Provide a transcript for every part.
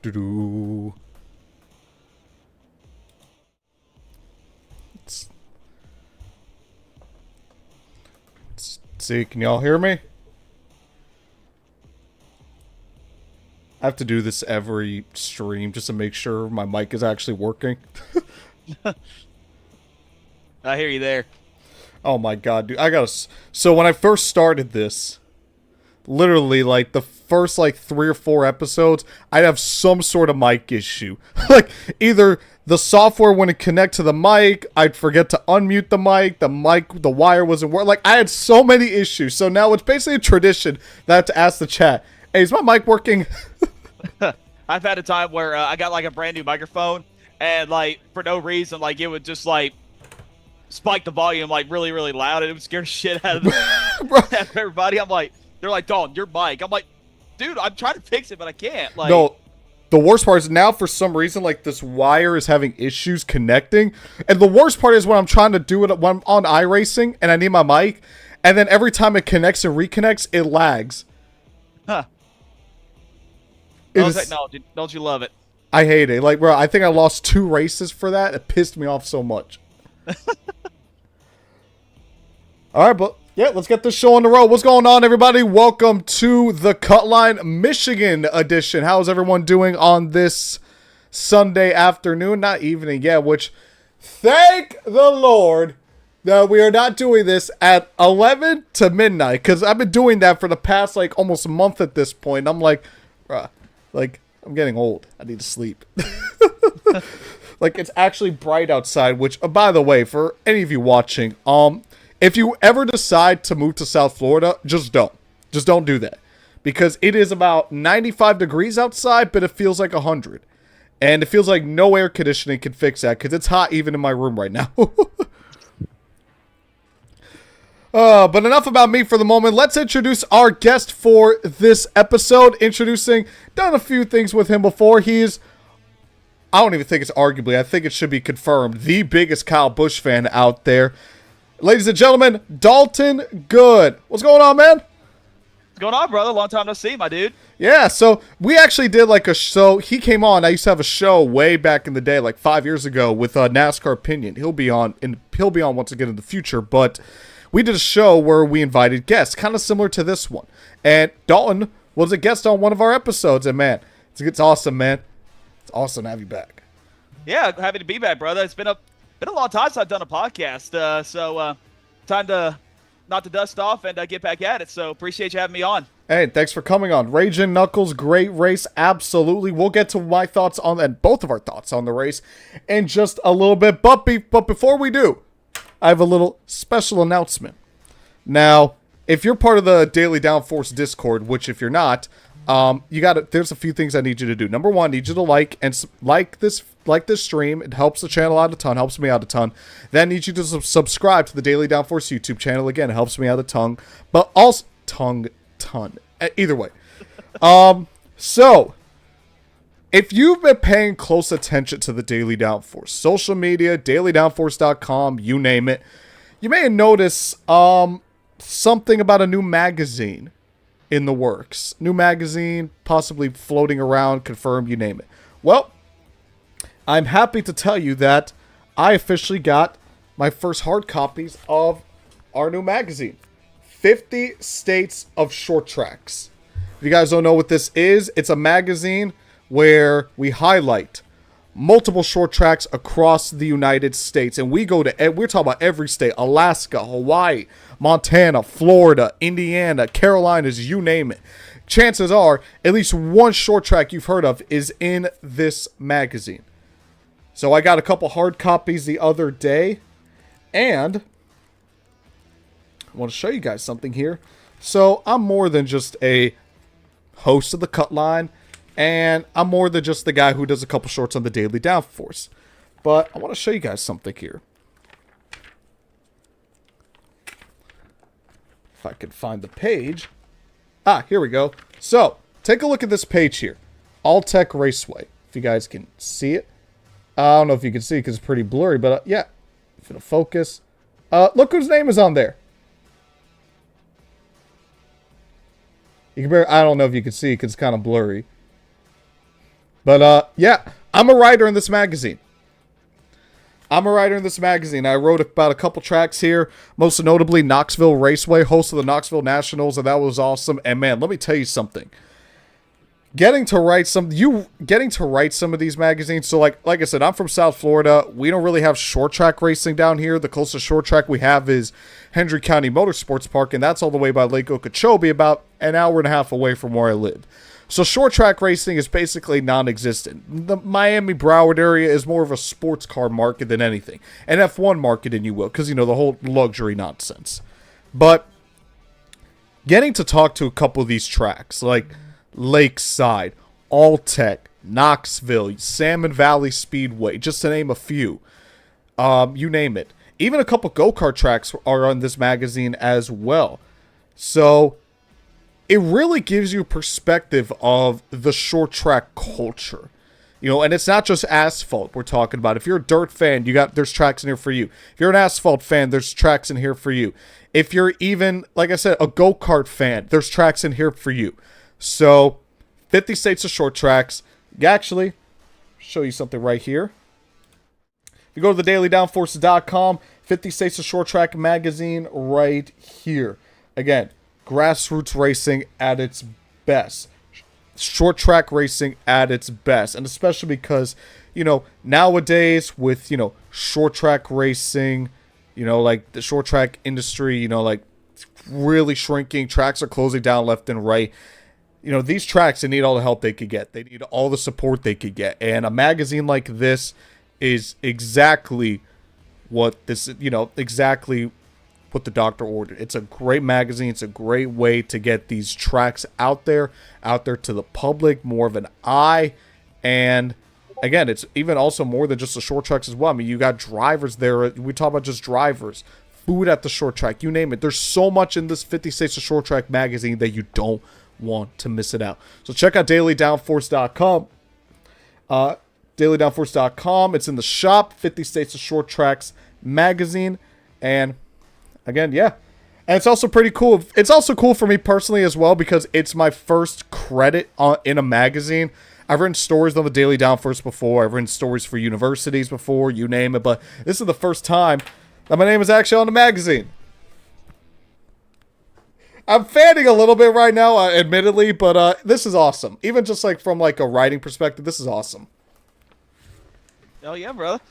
Do-do. Let's see, can y'all hear me? I have to do this every stream just to make sure my mic is actually working. I hear you there. Oh my god, dude. So when I first started this, literally, like, the first, like, 3 or 4 episodes, I'd have some sort of mic issue. Like, either the software wouldn't connect to the mic, I'd forget to unmute the wire wasn't working. Like, I had so many issues. So now it's basically a tradition that I have to ask the chat, hey, is my mic working? I've had a time where I got, like, a brand new microphone, and, like, for no reason, like, it would just, like, spike the volume, like, really, really loud, and it would scare shit out of, out of everybody. I'm like, they're like, Dalton, your mic. I'm like, dude, I'm trying to fix it, but I can't. Like, no, the worst part is now for some reason, like, this wire is having issues connecting. And the worst part is when I'm trying to do it when I'm on iRacing and I need my mic, and then every time it connects and reconnects, it lags. Huh. Technology. Don't you love it? I hate it. Like, bro, I think I lost 2 races for that. It pissed me off so much. All right, but yeah, let's get this show on the road. What's going on, everybody? Welcome to the Cutline Michigan edition. How's everyone doing on this Sunday afternoon? Not evening yet, which, thank the Lord that we are not doing this at 11 to midnight, because I've been doing that for the past, like, almost a month at this point. I'm like, bruh, like, I'm getting old. I need to sleep. Like, it's actually bright outside, which, by the way, for any of you watching, if you ever decide to move to South Florida, just don't. Just don't do that. Because it is about 95 degrees outside, but it feels like 100. And it feels like no air conditioning can fix that, because it's hot even in my room right now. But enough about me for the moment. Let's introduce our guest for this episode. Done a few things with him before. I don't even think it's arguably, I think it should be confirmed, the biggest Kyle Busch fan out there. Ladies and gentlemen, Dalton Good. What's going on, man? What's going on, brother? Long time no see, my dude. Yeah, so we actually did like a show. He came on. I used to have a show way back in the day, like 5 years ago, with NASCAR Opinion. He'll be on once again in the future, but we did a show where we invited guests, kind of similar to this one. And Dalton was a guest on one of our episodes, and man, it's awesome, man. It's awesome to have you back. Yeah, happy to be back, brother. It's been a long time since I've done a podcast, so time to not to dust off and get back at it. So appreciate you having me on. Hey, thanks for coming on. Raging Knuckles, great race, absolutely. We'll get to my thoughts on and both of our thoughts on the race in just a little bit. But before we do, I have a little special announcement. Now, if you're part of the Daily Downforce Discord, which if you're not, there's a few things I need you to do. Number one, I need you to like this stream. It helps the channel out a ton, helps me out a ton. Then I need you to subscribe to the Daily Downforce YouTube channel. Again, it helps me out a ton, but also ton. Either way. So if you've been paying close attention to the Daily Downforce, social media, dailydownforce.com, you name it, you may have noticed something about a new magazine in the works. New magazine, possibly floating around, confirmed, you name it. Well, I'm happy to tell you that I officially got my first hard copies of our new magazine, 50 States of Short Tracks. If you guys don't know what this is, it's a magazine where we highlight multiple short tracks across the United States. And we're talking about every state: Alaska, Hawaii, Montana, Florida, Indiana, Carolinas, you name it. Chances are at least one short track you've heard of is in this magazine. So I got a couple hard copies the other day, and I want to show you guys something here. So I'm more than just a host of the Cutline, and I'm more than just the guy who does a couple shorts on the Daily Downforce. But I want to show you guys something here. If I can find the page. Here we go. So, take a look at this page here. All Tech Raceway. If you guys can see it. I don't know if you can see it because it's pretty blurry, but yeah. If it'll focus. Look whose name is on there. I don't know if you can see it because it's kind of blurry. But yeah, I'm a writer in this magazine. I wrote about a couple tracks here, most notably Knoxville Raceway, host of the Knoxville Nationals, and that was awesome. And man, let me tell you something. Getting to write some of these magazines. So like I said, I'm from South Florida. We don't really have short track racing down here. The closest short track we have is Hendry County Motorsports Park, and that's all the way by Lake Okeechobee, about an hour and a half away from where I live. So short track racing is basically non-existent. The Miami Broward area is more of a sports car market than anything. An F1 market, and you will, because, the whole luxury nonsense. But getting to talk to a couple of these tracks, like Lakeside, Alltech, Knoxville, Salmon Valley Speedway, just to name a few. You name it. Even a couple go-kart tracks are on this magazine as well. So it really gives you perspective of the short track culture. And it's not just asphalt we're talking about. If you're a dirt fan, there's tracks in here for you. If you're an asphalt fan, there's tracks in here for you. If you're even, like I said, a go-kart fan, there's tracks in here for you. So, 50 states of short tracks. Actually, show you something right here. If you go to the dailydownforce.com, 50 states of short track magazine right here. Again, grassroots racing at its best. Short track racing at its best. And especially because, nowadays with, short track racing, like the short track industry, like really shrinking. Tracks are closing down left and right. These tracks, they need all the help they could get. They need all the support they could get. And a magazine like this is exactly what exactly what the doctor ordered. It's a great magazine. It's a great way to get these tracks out there to the public, more of an eye. And again, it's even also more than just the short tracks as well. I mean, you got drivers there. We talk about just drivers, food at the short track, you name it. There's so much in this 50 States of Short Track magazine that you don't want to miss it out. So check out dailydownforce.com. Dailydownforce.com. It's in the shop. 50 States of Short Tracks magazine. And again, yeah. And it's also pretty cool. It's also cool for me personally as well because it's my first credit in a magazine. I've written stories on the Daily Downforce before. I've written stories for universities before, you name it. But this is the first time that my name is actually on the magazine. I'm fanning a little bit right now, admittedly, but this is awesome. Even just like from like a writing perspective, this is awesome. Oh yeah, brother.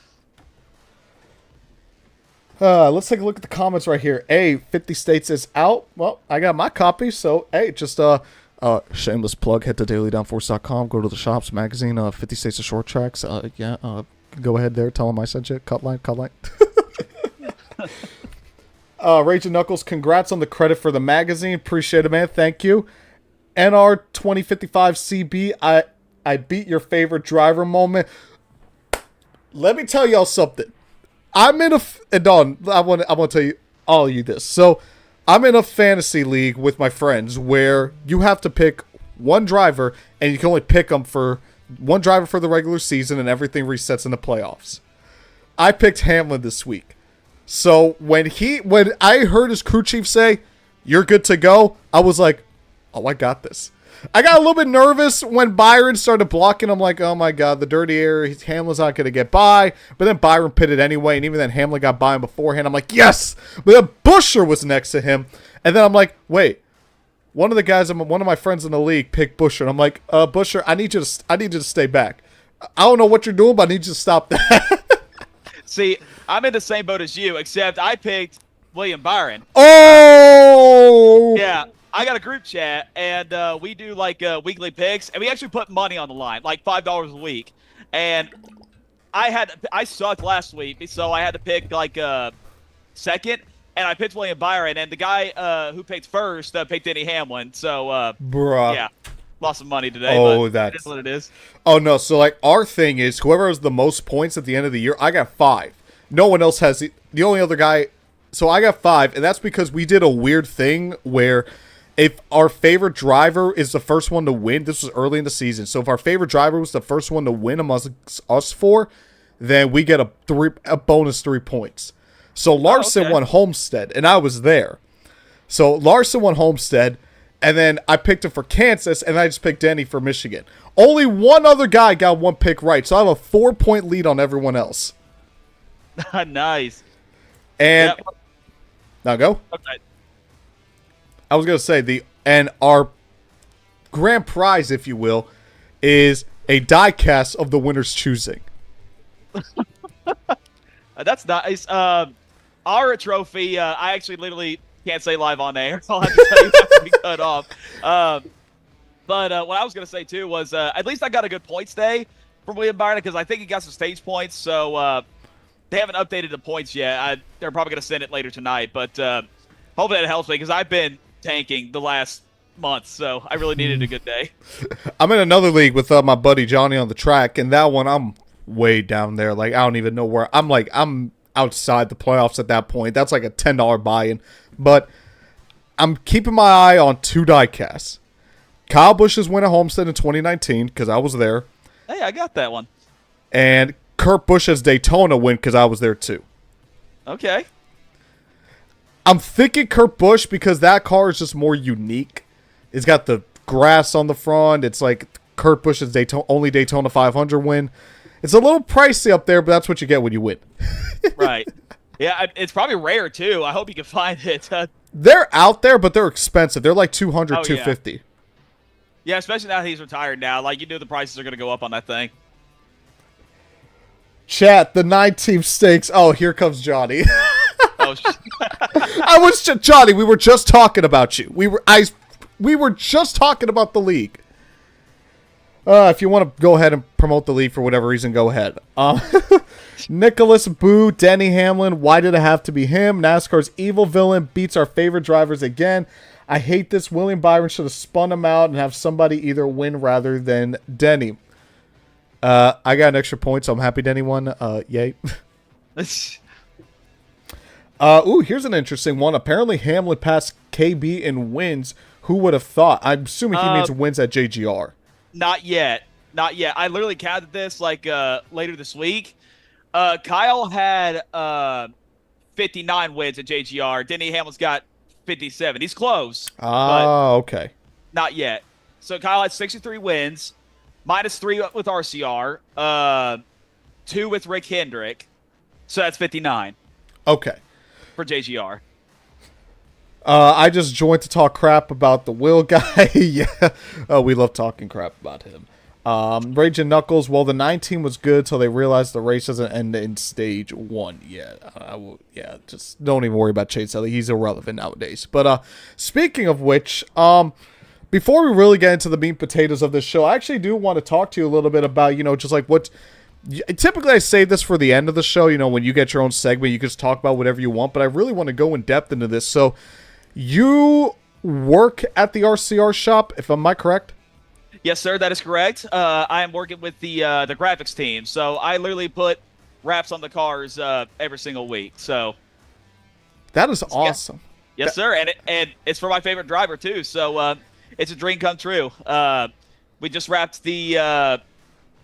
Let's take a look at the comments right here. 50 States is out. Well, I got my copy, so just shameless plug. Head to dailydownforce.com. Go to the shops magazine. 50 States of Short Tracks. Go ahead there. Tell them I sent you. Cutline. Raging Knuckles, congrats on the credit for the magazine. Appreciate it, man. Thank you. NR 2055 CB. I beat your favorite driver moment. Let me tell y'all something. I'm in Don, I want to tell you all of you this. So, I'm in a fantasy league with my friends where you have to pick one driver and you can only pick them for one driver for the regular season and everything resets in the playoffs. I picked Hamlin this week. So, when I heard his crew chief say, "You're good to go," I was like, "Oh, I got this." I got a little bit nervous when Byron started blocking. I'm like, oh my God, the dirty air. Hamlin's not going to get by. But then Byron pitted anyway, and even then Hamlin got by him beforehand. I'm like, yes! But then Buescher was next to him. And then I'm like, wait. One of my friends in the league picked Buescher. And I'm like, Buescher, I need you to stay back. I don't know what you're doing, but I need you to stop that. See, I'm in the same boat as you, except I picked William Byron. Oh! Yeah. I got a group chat, and we do, like, weekly picks, and we actually put money on the line, like $5 a week. And I sucked last week, so I had to pick, like, second, and I picked William Byron, and the guy who picked first picked Denny Hamlin. So, bruh. Yeah, lost some money today, but that's what it is. Oh, no, so, like, our thing is whoever has the most points at the end of the year, I got 5. No one else has the only other guy. So I got 5, and that's because we did a weird thing where if our favorite driver is the first one to win, this was early in the season. So if our favorite driver was the first one to win amongst us 4, then we get a bonus 3 points. So Larson won Homestead, and I was there. So Larson won Homestead, And then I picked him for Kansas, and I just picked Denny for Michigan. Only one other guy got one pick right, so I have a 4-point lead on everyone else. Nice. And now go. Okay. I was gonna say our grand prize, if you will, is a die cast of the winner's choosing. That's nice. Our trophy, I actually literally can't say live on air. I'll have to tell you after we cut off. But what I was going to say, too, was at least I got a good points day from William Byron because I think he got some stage points. So they haven't updated the points yet. They're probably going to send it later tonight. But hopefully that helps me because I've been tanking the last month. So I really needed a good day. I'm in another league with my buddy Johnny on the track. And that one, I'm way down there. Like, I don't even know where. I'm outside the playoffs at that point. That's like a $10 buy-in. But I'm keeping my eye on 2 die casts. Kyle Busch's win at Homestead in 2019 because I was there. Hey, I got that one. And Kurt Busch's Daytona win because I was there too. Okay. I'm thinking Kurt Busch because that car is just more unique. It's got the grass on the front. It's like Kurt Busch's only Daytona 500 win. It's a little pricey up there, but that's what you get when you win. Right. Yeah, it's probably rare, too. I hope you can find it. They're out there, but they're expensive. They're like $200, $250. Yeah, especially now that he's retired now. Like, you know the prices are going to go up on that thing. Chat, the 9-team stakes. Oh, here comes Johnny. Oh, Johnny, we were just talking about you. We were just talking about the league. If you want to go ahead and promote the league for whatever reason, go ahead. Nicholas Boo, Denny Hamlin, why did it have to be him? NASCAR's evil villain beats our favorite drivers again. I hate this. William Byron should have spun him out and have somebody either win rather than Denny. I got an extra point, so I'm happy Denny won. Yay. Here's an interesting one. Apparently Hamlin passed KB in wins. Who would have thought? I'm assuming he means wins at JGR. Not yet. Not yet. I literally counted this like later this week. Kyle had 59 wins at JGR. Denny Hamlin's got 57. He's close. Oh, okay. Not yet. So Kyle had 63 wins, -3 with RCR, 2 with Rick Hendrick. So that's 59. Okay. For JGR. I just joined to talk crap about the Will guy. Yeah. We love talking crap about him. Raging Knuckles, well, the 9 team was good till they realized the race doesn't end in stage 1 yet. Just don't even worry about Chase Elliott. He's irrelevant nowadays. But speaking of which, before we really get into the meat and potatoes of this show, I actually do want to talk to you a little bit about, just like what... Typically, I save this for the end of the show. When you get your own segment, you can just talk about whatever you want. But I really want to go in depth into this. So, you work at the RCR shop, if am I correct? Yes, sir, that is correct. I am working with the graphics team, so I literally put wraps on the cars every single week. So that is awesome. Yeah. Yes, sir, and it's for my favorite driver too. So it's a dream come true. We just wrapped the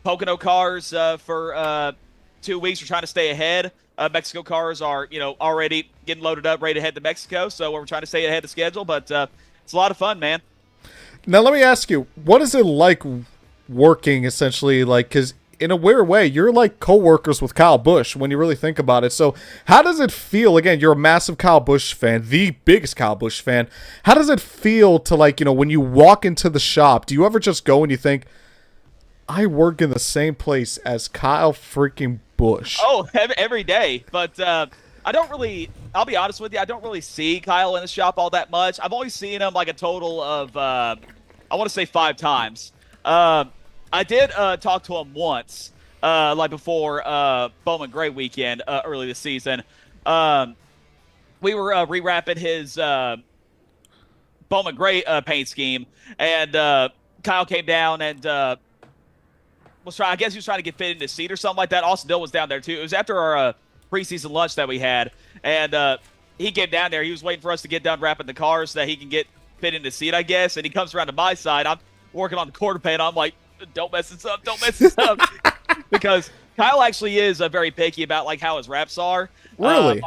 Pocono cars for 2 weeks. We're trying to stay ahead. Mexico cars are already getting loaded up, ready to head to Mexico. So we're trying to stay ahead of schedule, but it's a lot of fun, man. Now, let me ask you, what is it like working, essentially, because in a weird way, you're like co-workers with Kyle Busch when you really think about it. So how does it feel, again, you're a massive Kyle Busch fan, the biggest Kyle Busch fan. How does it feel to, when you walk into the shop, do you ever just go and you think, I work in the same place as Kyle freaking Busch? Oh, every day. But I don't really, I'll be honest with you, I don't really see Kyle in the shop all that much. I've only seen him like a total of, I want to say 5 times. I did talk to him once, before Bowman Gray weekend early this season. We were rewrapping his Bowman Gray paint scheme, and Kyle came down and I guess he was trying to get fit in his seat or something like that. Austin Dill was down there too. It was after our preseason lunch that we had, and he came down there. He was waiting for us to get done wrapping the cars so that he can get fit in his seat, I guess. And he comes around to my side. I'm working on the quarter paint. I'm like, don't mess this up. Don't mess this up. Because Kyle actually is very picky about how his wraps are. Really?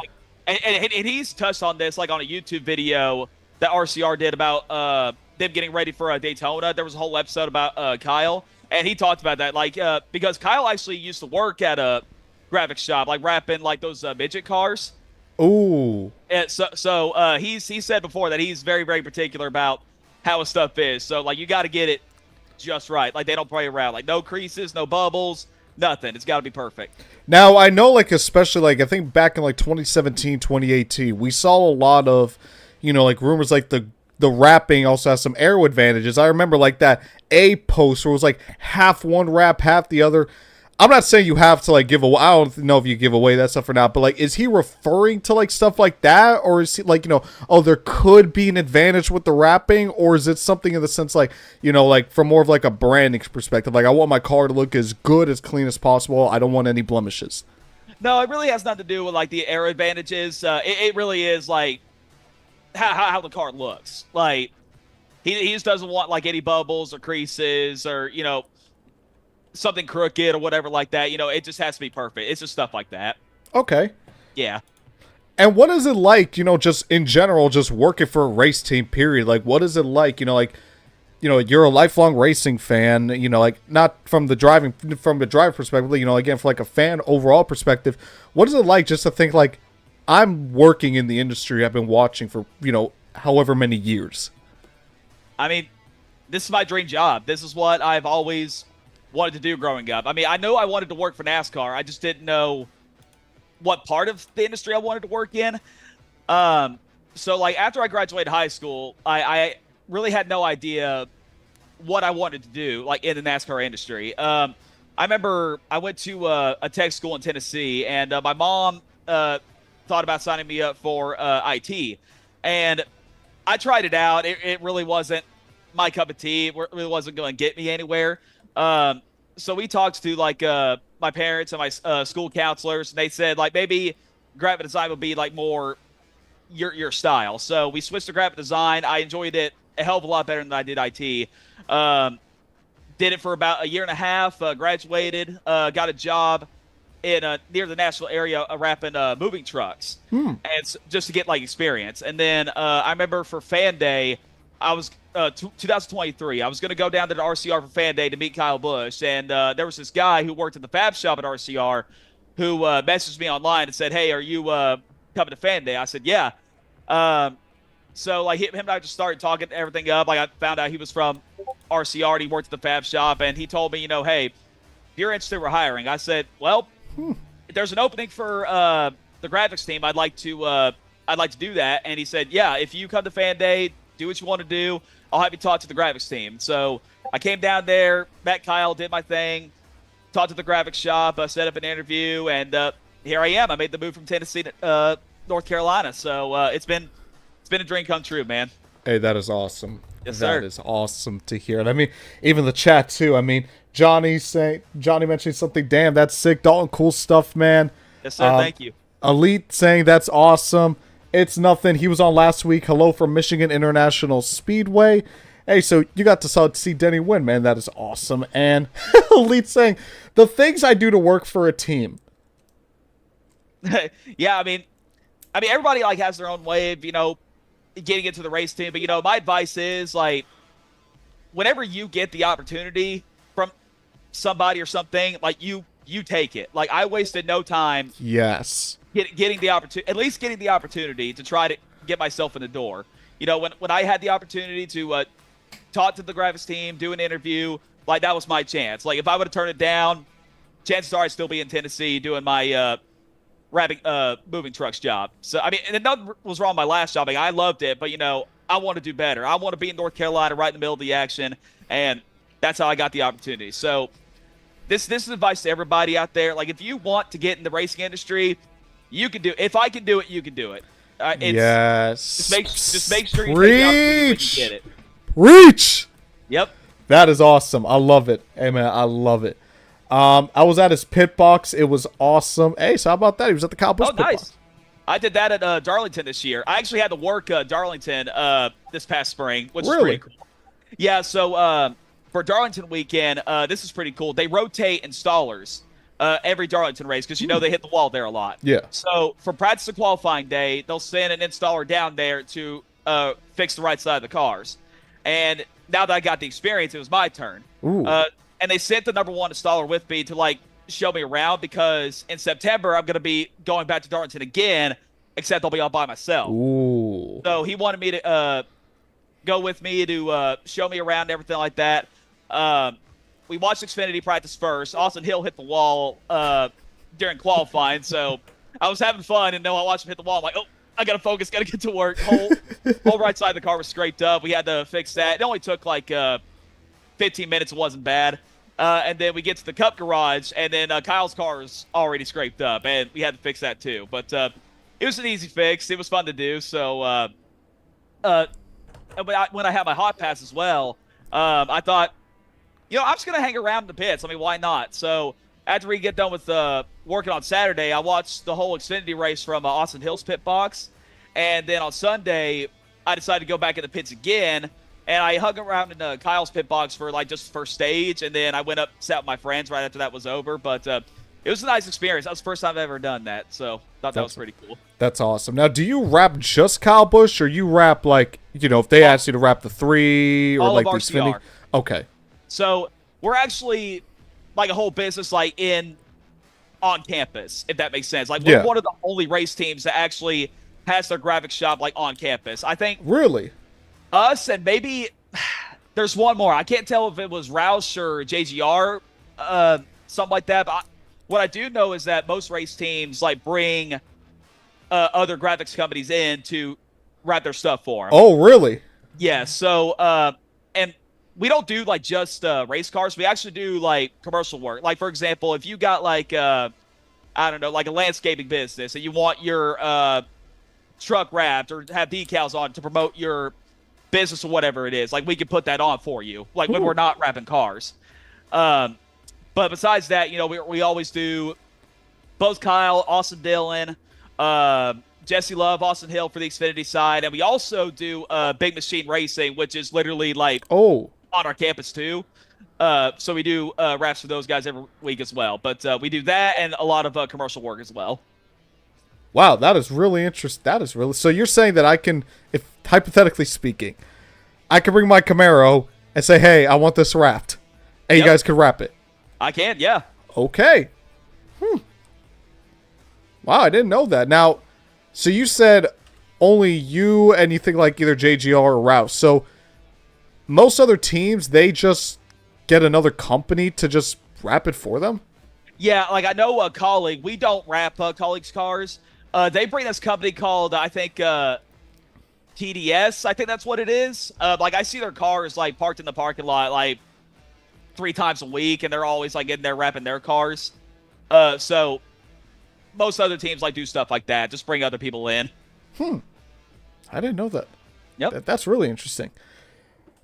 And he's touched on this on a YouTube video that RCR did about them getting ready for Daytona. There was a whole episode about Kyle, and he talked about that, like because Kyle actually used to work at a graphics shop, like wrapping like those midget cars. Ooh. And so he said before that he's very, very particular about how his stuff is. So like you got to get it just right. Like they don't play around. Like no creases, no bubbles, nothing. It's got to be perfect. Now, I know, like, especially, like, I think back in, like, 2017, 2018, we saw a lot of, you know, like, rumors, like, the wrapping also has some aero advantages. I remember, like, that A post where it was, like, half one wrap, half the other. I'm not saying you have to, like, give away. I don't know if you give away that stuff or not, but, like, is he referring to, like, stuff like that? Or is he, like, you know, oh, there could be an advantage with the wrapping? Or is it something in the sense, like, you know, like, from more of, like, a branding perspective? Like, I want my car to look as good, as clean as possible. I don't want any blemishes. No, it really has nothing to do with, like, the aero advantages. It really is, like, how the car looks. Like, he just doesn't want, like, any bubbles or creases or, you know, something crooked or whatever like that. You know, it just has to be perfect. It's just stuff like that. Okay. Yeah. And what is it like, you know, just in general, just working for a race team, period? Like, what is it like, you know, like, you know, you're a lifelong racing fan, you know, like, not from the driver perspective, you know, again, from, like, a fan overall perspective, what is it like just to think, like, I'm working in the industry I've been watching for, you know, however many years? I mean, this is my dream job. This is what I've always wanted to do growing up. I mean, I know I wanted to work for NASCAR. I just didn't know what part of the industry I wanted to work in. So, like, after I graduated high school, I really had no idea what I wanted to do, like, in the NASCAR industry. I remember I went to a tech school in Tennessee, and my mom thought about signing me up for IT. And I tried it out. It really wasn't my cup of tea. It really wasn't going to get me anywhere. So we talked to, like, my parents and my school counselors, and they said, like, maybe graphic design would be, like, more your style. So we switched to graphic design. I enjoyed it a hell of a lot better than I did IT. Did it for about a year and a half, graduated, got a job in near the Nashville area wrapping moving trucks, and just to get, like, experience. And then I remember for Fan Day, I was 2023. I was going to go down to the RCR for Fan Day to meet Kyle Busch, and there was this guy who worked at the fab shop at RCR who messaged me online and said, "Hey, are you coming to Fan Day?" I said, "Yeah." So, like, him and I just started talking everything up. Like, I found out he was from RCR and he worked at the fab shop, and he told me, you know, hey, if you're interested, we're hiring. I said, well, if there's an opening for the graphics team, I'd like to do that. And he said, yeah, if you come to Fan Day, do what you want to do. I'll have you talk to the graphics team. So I came down there, met Kyle, did my thing, talked to the graphics shop, set up an interview, and here I am. I made the move from Tennessee to North Carolina. So it's been a dream come true, man. Hey, that is awesome. Yes, sir. That is awesome to hear. And I mean, even the chat too. I mean, Johnny mentioned something. Damn, that's sick. Dalton, cool stuff, man. Yes, sir. Thank you. Elite saying that's awesome. It's nothing. He was on last week. Hello from Michigan International Speedway. Hey, so you got to see Denny win, man. That is awesome. And Elite saying the things I do to work for a team. Yeah, I mean, everybody, like, has their own way of, you know, getting into the race team. But, you know, my advice is, like, whenever you get the opportunity from somebody or something, like, you take it. Like, I wasted no time. Yes. Getting the opportunity, at least getting the opportunity to try to get myself in the door. You know, when I had the opportunity to talk to the graphics team, do an interview, like, that was my chance. Like, if I would have turned it down, chances are I'd still be in Tennessee doing my wrapping moving trucks job. So, I mean, and nothing was wrong with my last job. Like, I loved it, but, you know, I want to do better. I want to be in North Carolina right in the middle of the action, and that's how I got the opportunity. So this is advice to everybody out there. Like, if you want to get in the racing industry, you can do it. If I can do it, you can do it. Yes. Just make sure you take the opportunity when you get it. Reach. Yep. That is awesome. I love it. Hey, man, I love it. I was at his pit box. It was awesome. Hey, so how about that? He was at the Kyle Busch pit box. I did that at Darlington this year. I actually had to work Darlington this past spring, which is pretty cool. Yeah, so for Darlington weekend, this is pretty cool. They rotate installers every Darlington race because, you know, they hit the wall there a lot. Yeah. So for practice and qualifying day, they'll send an installer down there to fix the right side of the cars. And now that I got the experience, it was my turn. Ooh. And they sent the number 1 installer with me to like show me around because in September I'm going to be going back to Darlington again, except I'll be all by myself. Ooh. So he wanted me to go with me to show me around and everything like that. We watched Xfinity practice first. Austin Hill hit the wall during qualifying, so I was having fun, and I watched him hit the wall. I'm like, oh, I got to focus, got to get to work. Whole right side of the car was scraped up. We had to fix that. It only took like 15 minutes. It wasn't bad. And then we get to the Cup garage, and then Kyle's car is already scraped up, and we had to fix that too. But it was an easy fix. It was fun to do. So when I had my hot pass as well, I thought, I'm just going to hang around in the pits. I mean, why not? So after we get done with working on Saturday, I watched the whole Xfinity race from Austin Hill's pit box. And then on Sunday, I decided to go back in the pits again. And I hung around in Kyle's pit box for like just the first stage. And then I went up, sat with my friends right after that was over. But it was a nice experience. That was the first time I've ever done that. So thought that was pretty cool. That's awesome. Now, do you wrap just Kyle Busch, or you wrap like, if they asked you to wrap the 3 or all like of the RCR. Xfinity? Okay. So we're actually like a whole business like on campus, if that makes sense. Like we're one of the only race teams that actually has their graphics shop like on campus. I think Really? us and maybe there's one more. I can't tell if it was Roush or JGR, something like that. But what I do know is that most race teams like bring other graphics companies in to wrap their stuff for them. Oh, really? Yeah. So and we don't do like just race cars. We actually do like commercial work. Like for example, if you got like I don't know, like a landscaping business and you want your truck wrapped or have decals on to promote your business or whatever it is, like we can put that on for you, like when we're not wrapping cars. But besides that, we always do both Kyle, Austin Dillon, Jesse Love, Austin Hill for the Xfinity side, and we also do Big Machine Racing, which is literally like on our campus too. So we do wraps for those guys every week as well. But we do that and a lot of commercial work as well. Wow, that is really interesting. So you're saying that I can, if hypothetically speaking, I can bring my Camaro and say, hey, I want this wrapped. And you guys can wrap it. I can, yeah. Okay. Wow, I didn't know that. Now, so you said only you and you think like either JGR or Rouse. So most other teams, they just get another company to just wrap it for them? Yeah, like I know a colleague. We don't wrap colleagues' cars. They bring this company called, I think, TDS. I think that's what it is. Like I see their cars like parked in the parking lot like 3 times a week, and they're always like in there wrapping their cars. So most other teams like do stuff like that. Just bring other people in. I didn't know that. Yep. That's really interesting.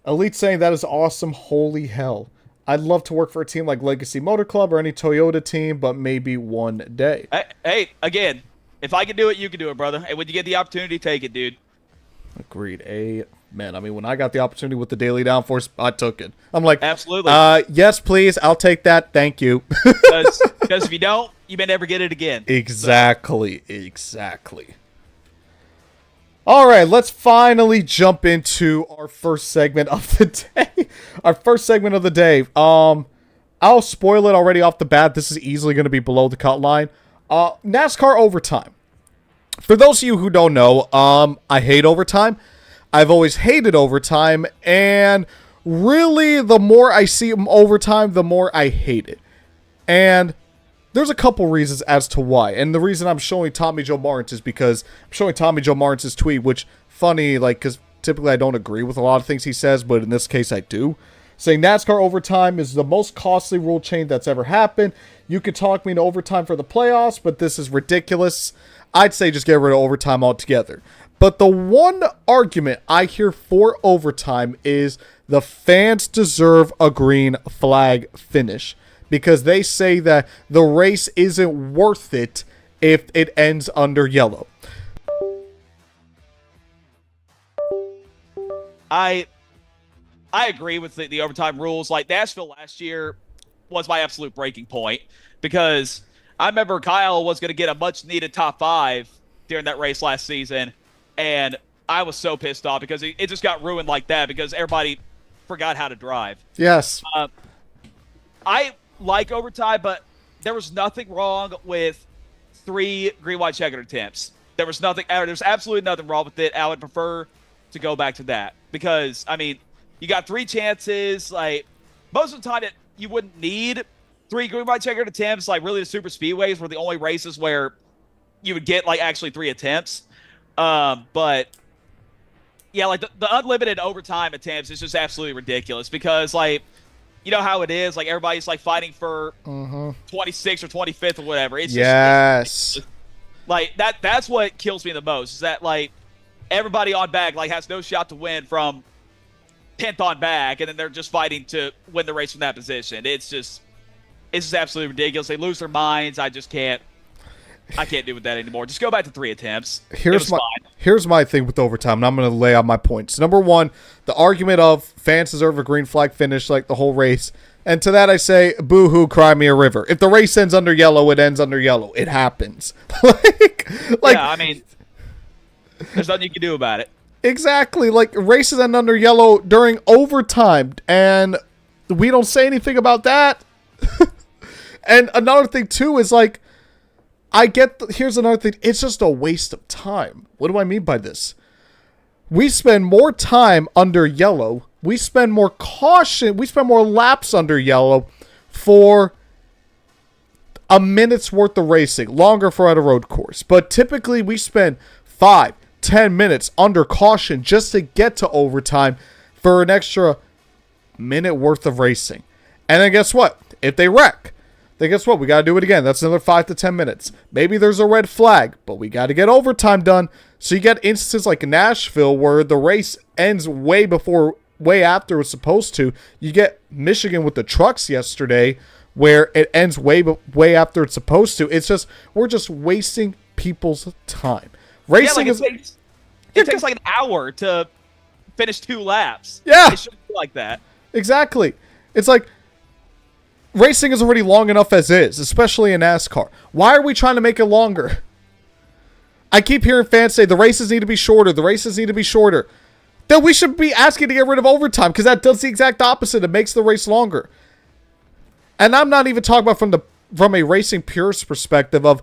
Elite saying that is awesome. Holy hell. I'd love to work for a team like Legacy Motor Club or any Toyota team, but maybe one day. Hey, again, if I can do it, you can do it, brother. And when you get the opportunity, take it, dude. Agreed. Amen. I mean, when I got the opportunity with the Daily Downforce, I took it. I'm like, absolutely. Yes, please. I'll take that. Thank you. Because if you don't, you may never get it again. Exactly. All right, let's finally jump into our first segment of the day. I'll spoil it already off the bat. This is easily going to be below the cut line. NASCAR overtime. For those of you who don't know, I hate overtime. I've always hated overtime, and really, the more I see overtime, the more I hate it. And there's a couple reasons as to why. And the reason I'm showing Tommy Joe Martins is because I'm showing Tommy Joe Martins' tweet, which, funny, like, because typically I don't agree with a lot of things he says, but in this case I do. Saying NASCAR overtime is the most costly rule change that's ever happened. You could talk me into overtime for the playoffs, but this is ridiculous. I'd say just get rid of overtime altogether. But the one argument I hear for overtime is the fans deserve a green flag finish. Because they say that the race isn't worth it if it ends under yellow. I agree with the overtime rules. Like Nashville last year was my absolute breaking point because I remember Kyle was going to get a much needed top 5 during that race last season, and I was so pissed off because it just got ruined like that because everybody forgot how to drive. Yes. I like overtime, but there was nothing wrong with 3 green, white, checkered attempts. There's absolutely nothing wrong with it. I would prefer to go back to that because, I mean, you got 3 chances. Like, most of the time, you wouldn't need 3 green, white, checkered attempts. Like, really, the super speedways were the only races where you would get, like, actually 3 attempts. But, yeah, like, the unlimited overtime attempts is just absolutely ridiculous because, like, you know how it is. Like, everybody's, like, fighting for 26th or 25th or whatever. It's just, like, that's what kills me the most is that, like, everybody on back, like, has no shot to win from 10th on back, and then they're just fighting to win the race from that position. It's just absolutely ridiculous. They lose their minds. I can't do with that anymore. Just go back to 3 attempts. Here's my thing with overtime, and I'm going to lay out my points. Number one, the argument of fans deserve a green flag finish like the whole race. And to that I say, boo-hoo, cry me a river. If the race ends under yellow, it ends under yellow. It happens. like, yeah, I mean, there's nothing you can do about it. Exactly. Like, races end under yellow during overtime, and we don't say anything about that. And another thing, too, is, like, here's another thing. It's just a waste of time. What do I mean by this? We spend more time under yellow. We spend more caution. We spend more laps under yellow for a minute's worth of racing. Longer for at a road course. But typically we spend 5-10 minutes under caution just to get to overtime for an extra minute worth of racing. And then guess what? If they wreck, then guess what? We got to do it again. That's another 5 to 10 minutes. Maybe there's a red flag, but we got to get overtime done. So you get instances like Nashville where the race ends way after it was supposed to. You get Michigan with the trucks yesterday where it ends way after it's supposed to. It's just, we're just wasting people's time. Racing it takes like an hour to finish 2 laps. Yeah. It shouldn't be like that. Exactly. It's like, racing is already long enough as is, especially in NASCAR. Why are we trying to make it longer? I keep hearing fans say the races need to be shorter. The races need to be shorter. Then we should be asking to get rid of overtime because that does the exact opposite. It makes the race longer. And I'm not even talking about from a racing purist perspective of,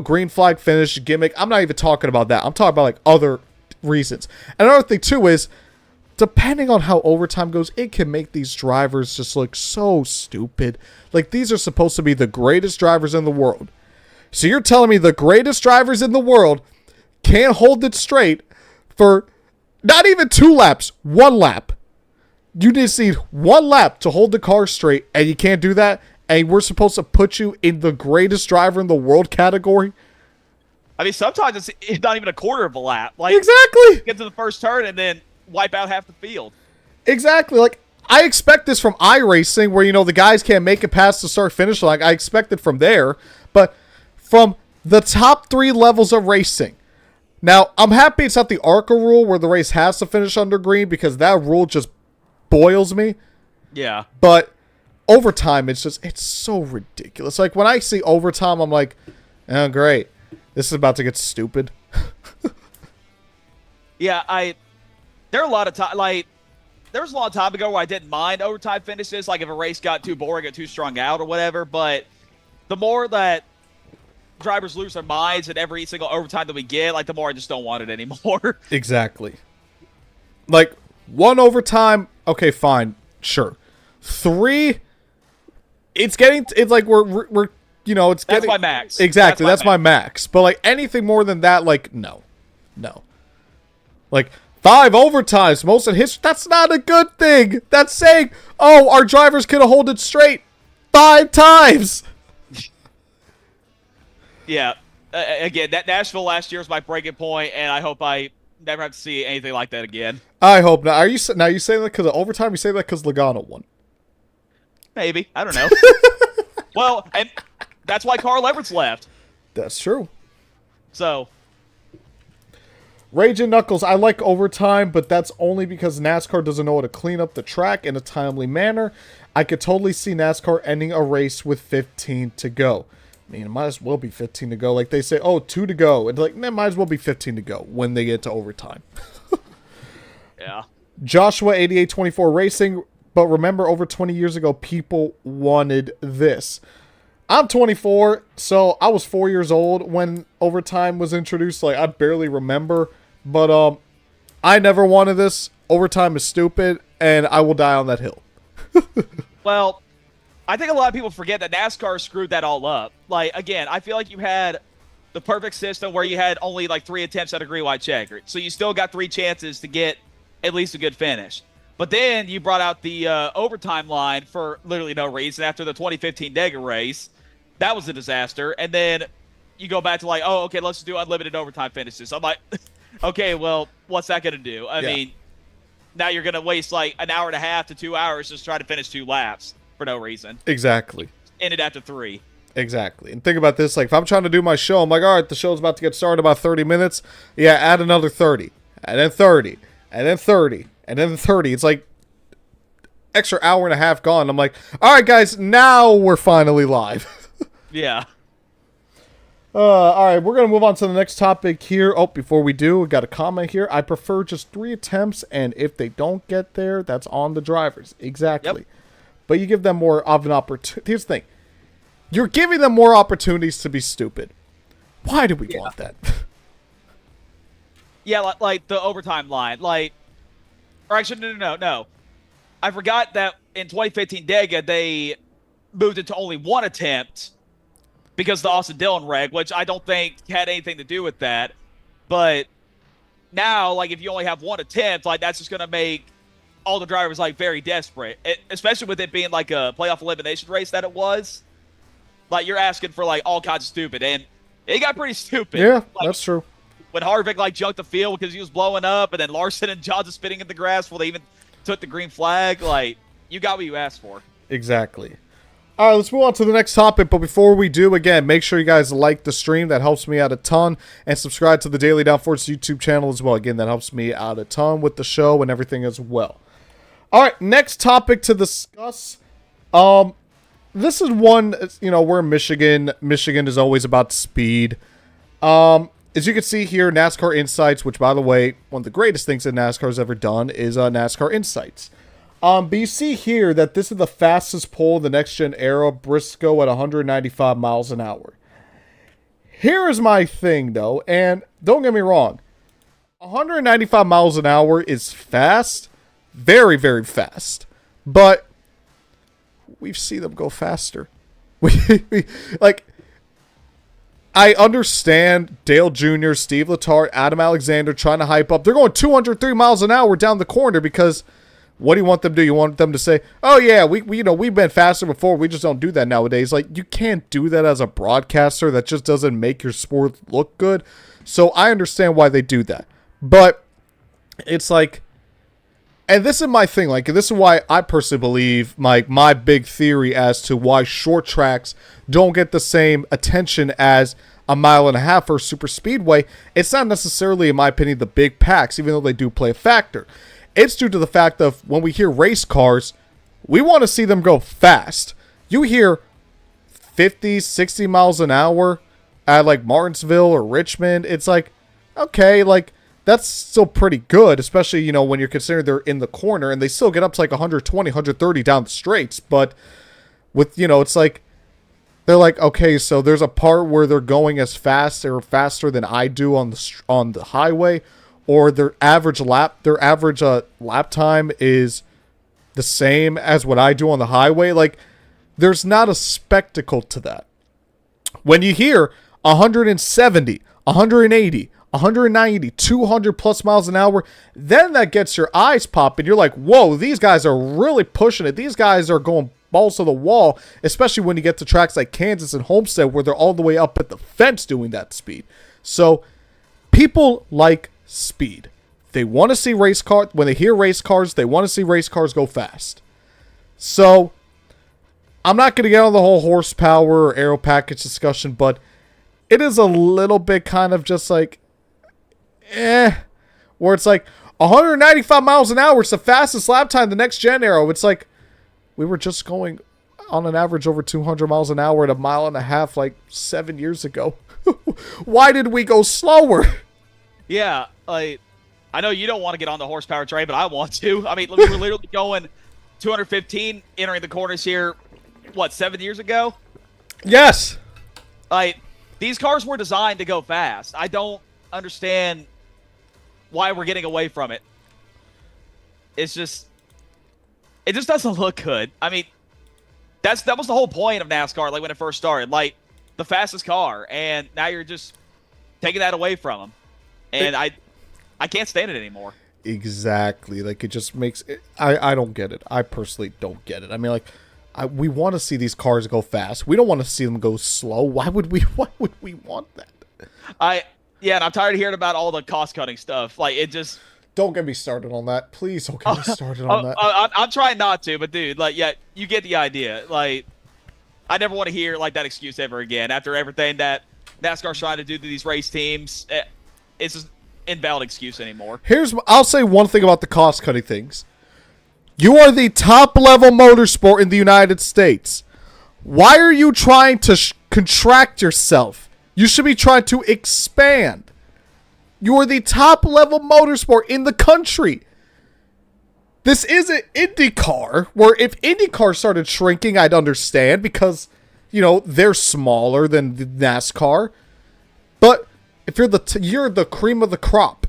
green flag finish gimmick. I'm not even talking about that. I'm talking about like other reasons. And another thing too is, depending on how overtime goes, it can make these drivers just look so stupid. Like, these are supposed to be the greatest drivers in the world. So you're telling me the greatest drivers in the world can't hold it straight for not even 2 laps, 1 lap. You just need 1 lap to hold the car straight, and you can't do that, and we're supposed to put you in the greatest driver in the world category? I mean, sometimes it's not even a quarter of a lap. Like, exactly. Get to the first turn and then wipe out half the field. Exactly. Like, I expect this from iRacing where, the guys can't make it past the start-finish line. I expect it from there. But from the top 3 levels of racing. Now, I'm happy it's not the ARCA rule where the race has to finish under green because that rule just boils me. Yeah. But overtime, it's so ridiculous. Like, when I see overtime, I'm like, oh, great. This is about to get stupid. Yeah, there are a lot of time, like, there was a long time ago where I didn't mind overtime finishes, like if a race got too boring or too strung out or whatever, but the more that drivers lose their minds at every single overtime that we get, like, the more I just don't want it anymore. Exactly. Like, 1 overtime, okay, fine, sure. 3, it's like we're it's That's getting... my max. Exactly, that's my max. But, like, anything more than that, like, no. Like, 5 overtimes, most in history. That's not a good thing. That's saying, oh, our drivers could have hold it straight 5 times. Yeah. Again, that Nashville last year was my breaking point, and I hope I never have to see anything like that again. I hope not. Are you saying that because of overtime? You say that because Logano won? Maybe. I don't know. Well, and that's why Carl Everett's left. That's true. So... Raging Knuckles, I like overtime, but that's only because NASCAR doesn't know how to clean up the track in a timely manner. I could totally see NASCAR ending a race with 15 to go. I mean, it might as well be 15 to go. Like they say, oh, 2 to go. And like, it might as well be 15 to go when they get to overtime. Yeah. Joshua 8824 Racing. But remember, over 20 years ago, people wanted this. I'm 24, so I was 4 years old when overtime was introduced. Like, I barely remember. But I never wanted this. Overtime is stupid, and I will die on that hill. Well, I think a lot of people forget that NASCAR screwed that all up. Like, again, I feel like you had the perfect system where you had only like 3 attempts at a green white checker. So you still got 3 chances to get at least a good finish. But then you brought out the overtime line for literally no reason after the 2015 Dega race. That was a disaster. And then you go back to like, oh, okay, let's do unlimited overtime finishes. I'm like, okay, well, what's that going to do? I mean, now you're going to waste like an hour and a half to 2 hours just trying to finish 2 laps for no reason. Exactly. End it after 3. Exactly. And think about this. Like, if I'm trying to do my show, I'm like, all right, the show's about to get started in about 30 minutes. Yeah, add another 30. And then 30. And then 30. And then 30. It's like extra hour and a half gone. I'm like, all right, guys, now we're finally live. Yeah. All right, we're going to move on to the next topic here. Oh, before we do, we got a comment here. I prefer just 3 attempts, and if they don't get there, that's on the drivers. Exactly. Yep. But you give them more of an opportunity. Here's the thing. You're giving them more opportunities to be stupid. Why do we want that? Yeah, like the overtime line. Like, or actually, no. I forgot that in 2015 Dega, they moved it to only 1 attempt because the Austin Dillon reg, which I don't think had anything to do with that. But now, like, if you only have 1 attempt, like, that's just going to make all the drivers, like, very desperate. Especially with it being, like, a playoff elimination race that it was. Like, you're asking for, like, all kinds of stupid. And it got pretty stupid. Yeah, like, that's true. When Harvick, like, junked the field because he was blowing up, and then Larson and Johnson spitting in the grass before they even took the green flag, like, you got what you asked for. Exactly. All right, let's move on to the next topic. But before we do, again, make sure you guys like the stream. That helps me out a ton. And subscribe to the Daily Downforce YouTube channel as well. Again, that helps me out a ton with the show and everything as well. All right, next topic to discuss. This is one, you know, we're in Michigan. Michigan is always about speed. As you can see here, NASCAR Insights, which, by the way, one of the greatest things that NASCAR has ever done is NASCAR Insights. But you see here that this is the fastest pole in the next-gen era, Briscoe at 195 miles an hour. Here is my thing, though, and don't get me wrong. 195 miles an hour is fast, very, very fast. But we've seen them go faster. Like, I understand Dale Jr., Steve Letarte, Adam Alexander trying to hype up. They're going 203 miles an hour down the corner because what do you want them to do? You want them to say, oh, yeah, we you know, we've been faster before. We just don't do that nowadays. Like, you can't do that as a broadcaster. That just doesn't make your sport look good. So I understand why they do that. But it's like, and this is my thing. Like, this is why I personally believe my big theory as to why short tracks don't get the same attention as a mile and a half or super speedway. It's not necessarily, in my opinion, the big packs, even though they do play a factor. It's due to the fact of when we hear race cars, we want to see them go fast. You hear 50, 60 miles an hour at like Martinsville or Richmond. It's like, okay, like that's still pretty good, especially, you know, when you're considering they're in the corner and they still get up to like 120, 130 down the straights. But with, you know, it's like, they're like, okay, so there's a part where they're going as fast or faster than I do on the highway, or their average lap time is the same as what I do on the highway. Like, there's not a spectacle to that. When you hear 170, 180, 190, 200 plus miles an hour, then that gets your eyes popping. You're like, whoa, these guys are really pushing it. These guys are going balls to the wall, especially when you get to tracks like Kansas and Homestead where they're all the way up at the fence doing that speed. So people like speed. They want to see race cars. When they hear race cars, they want to see race cars go fast. So I'm not going to get on the whole horsepower or aero package discussion, but it is a little bit kind of just like, where it's like 195 miles an hour. It's the fastest lap time the next gen era. It's like, we were just going, on an average over 200 miles an hour at 1.5 miles like 7 years ago. Why did we go slower? Yeah, like, I know you don't want to get on the horsepower train, but I want to. I mean, we were literally going 215 entering the corners here, 7 years ago? Yes. Like, these cars were designed to go fast. I don't understand why we're getting away from it. It just doesn't look good. I mean, that was the whole point of NASCAR, like when it first started, like the fastest car, and now you're just taking that away from them, and I can't stand it anymore. Exactly. Like, it just makes it, I don't get it. I personally don't get it. I mean, like, we want to see these cars go fast. We don't want to see them go slow. Why would we want that? Yeah, and I'm tired of hearing about all the cost-cutting stuff. Like, it just... Don't get me started on that. Please don't get me started on that. I'm trying not to, but dude, like, yeah, you get the idea. Like, I never want to hear, like, that excuse ever again. After everything that NASCAR's trying to do to these race teams, it's just invalid excuse anymore. I'll say one thing about the cost-cutting things. You are the top-level motorsport in the United States. Why are you trying to contract yourself? You should be trying to expand. You are the top-level motorsport in the country. This isn't IndyCar, where if IndyCar started shrinking, I'd understand, because, you know, they're smaller than the NASCAR. But if you're you're the cream of the crop,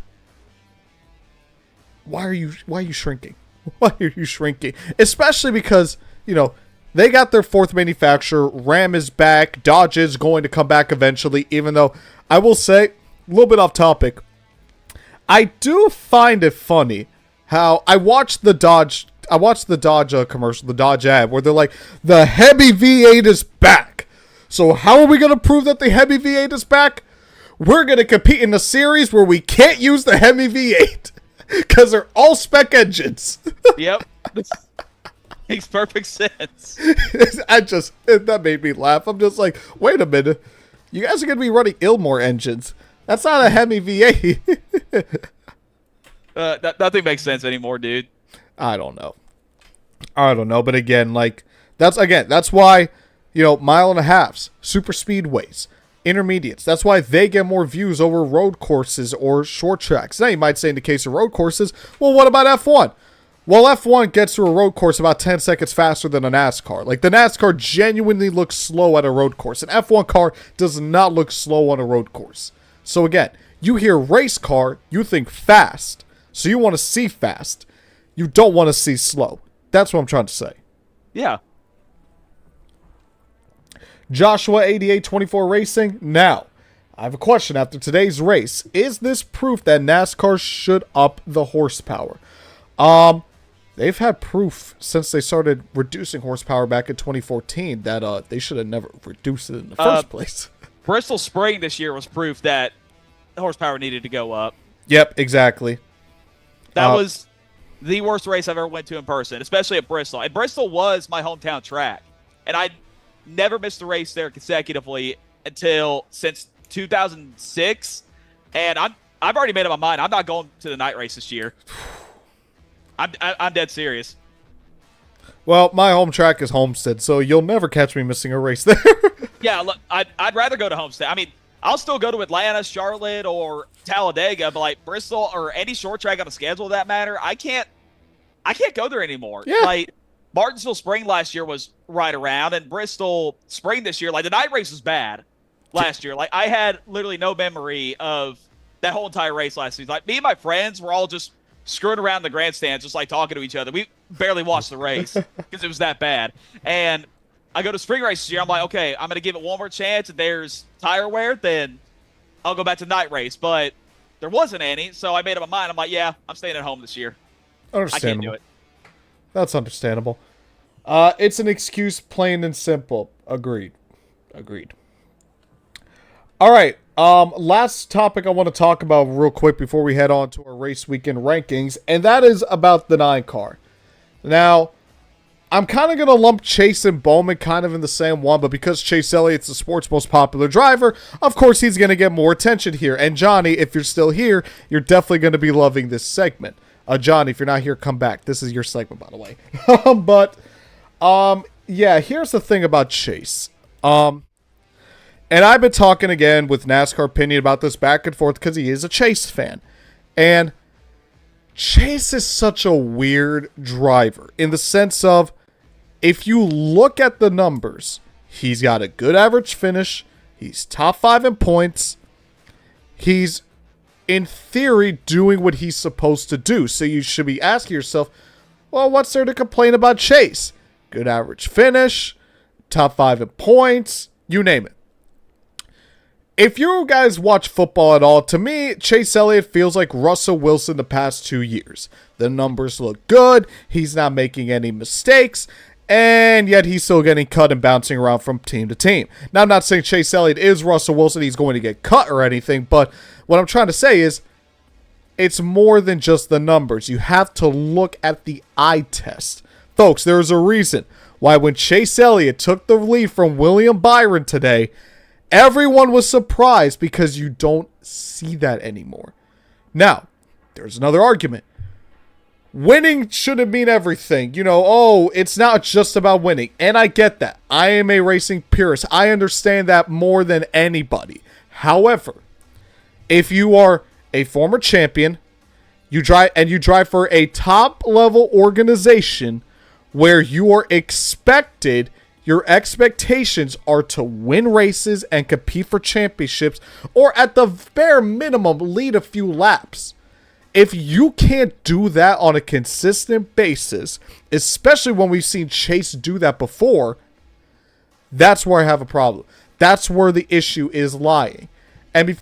why are you shrinking? Why are you shrinking? Especially because, you know, they got their fourth manufacturer. Ram is back. Dodge is going to come back eventually, even though I will say, a little bit off topic, I do find it funny how I watched the Dodge commercial, the Dodge ad, where they're like, the Hemi V8 is back. So how are we going to prove that the Hemi V8 is back? We're going to compete in a series where we can't use the Hemi V8 because they're all spec engines. Yep. Makes perfect sense. That made me laugh. I'm just like, wait a minute. You guys are going to be running Ilmore engines. That's not a Hemi V8. Nothing makes sense anymore, dude. I don't know. But again, like, that's why, you know, 1.5 miles, super speedways, intermediates. That's why they get more views over road courses or short tracks. Now you might say in the case of road courses, well, what about F1? Well, F1 gets to a road course about 10 seconds faster than a NASCAR. Like, the NASCAR genuinely looks slow at a road course. An F1 car does not look slow on a road course. So again, you hear race car, you think fast. So you want to see fast. You don't want to see slow. That's what I'm trying to say. Yeah. Joshua 8824 Racing. Now, I have a question after today's race. Is this proof that NASCAR should up the horsepower? They've had proof since they started reducing horsepower back in 2014 that they should have never reduced it in the first place. Bristol Spring this year was proof that horsepower needed to go up. Yep, exactly. That was the worst race I've ever went to in person, especially at Bristol. And Bristol was my hometown track. And I never missed a race there consecutively since 2006. And I've already made up my mind. I'm not going to the night race this year. I'm dead serious. Well, my home track is Homestead, so you'll never catch me missing a race there. Yeah, look, I'd rather go to Homestead. I mean, I'll still go to Atlanta, Charlotte, or Talladega, but like Bristol or any short track on a schedule, for that matter, I can't go there anymore. Yeah. Like Martinsville Spring last year was right around, and Bristol Spring this year, like the night race was bad last year. Like I had literally no memory of that whole entire race last season. Like me and my friends were all just screwing around the grandstands, just like talking to each other. We barely watched the race because it was that bad. And I go to spring race this year. I'm like, okay, I'm going to give it one more chance. If there's tire wear, then I'll go back to night race. But there wasn't any, so I made up my mind. I'm like, yeah, I'm staying at home this year. I can't do it. That's understandable. It's an excuse, plain and simple. Agreed. All right. Last topic I want to talk about real quick before we head on to our race weekend rankings, and that is about the 9 car. Now, I'm kind of going to lump Chase and Bowman kind of in the same one, but because Chase Elliott's the sport's most popular driver, of course he's going to get more attention here. And Johnny, if you're still here, you're definitely going to be loving this segment. Johnny, if you're not here, come back. This is your segment, by the way. Yeah, here's the thing about Chase. And I've been talking again with NASCAR opinion about this back and forth because he is a Chase fan. And Chase is such a weird driver in the sense of, if you look at the numbers, he's got a good average finish. He's top 5 in points. He's, in theory, doing what he's supposed to do. So you should be asking yourself, well, what's there to complain about Chase? Good average finish, top 5 in points, you name it. If you guys watch football at all, to me, Chase Elliott feels like Russell Wilson the past 2 years. The numbers look good, he's not making any mistakes, and yet he's still getting cut and bouncing around from team to team. Now, I'm not saying Chase Elliott is Russell Wilson, he's going to get cut or anything, but what I'm trying to say is, it's more than just the numbers. You have to look at the eye test. Folks, there's a reason why when Chase Elliott took the lead from William Byron today, everyone was surprised because you don't see that anymore. Now, there's another argument. Winning shouldn't mean everything. You know, oh, it's not just about winning. And I get that. I am a racing purist. I understand that more than anybody. However, if you are a former champion, you drive for a top-level organization where you are expected, your expectations are to win races and compete for championships, or at the bare minimum, lead a few laps. If you can't do that on a consistent basis, especially when we've seen Chase do that before, that's where I have a problem. That's where the issue is lying. And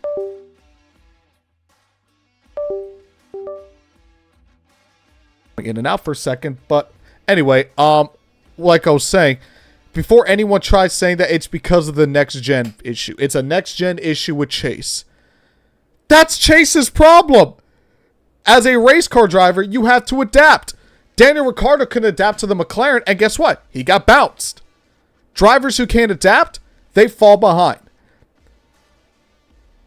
in and out for a second, but anyway, like I was saying, before anyone tries saying that it's because of the next gen issue, it's a next gen issue with Chase. That's Chase's problem. As a race car driver, you have to adapt. Daniel Ricciardo couldn't adapt to the McLaren, and guess what? He got bounced. Drivers who can't adapt, they fall behind.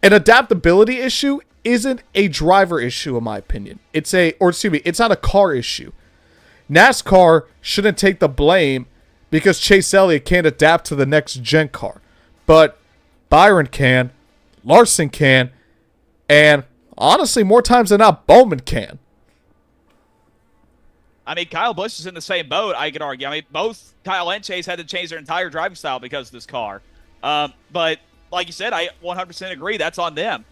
An adaptability issue isn't a driver issue, in my opinion. It's not a car issue. NASCAR shouldn't take the blame because Chase Elliott can't adapt to the next gen car. But Byron can, Larson can, and honestly, more times than not, Bowman can. I mean, Kyle Busch is in the same boat, I could argue. I mean, both Kyle and Chase had to change their entire driving style because of this car. But like you said, I 100% agree. That's on them.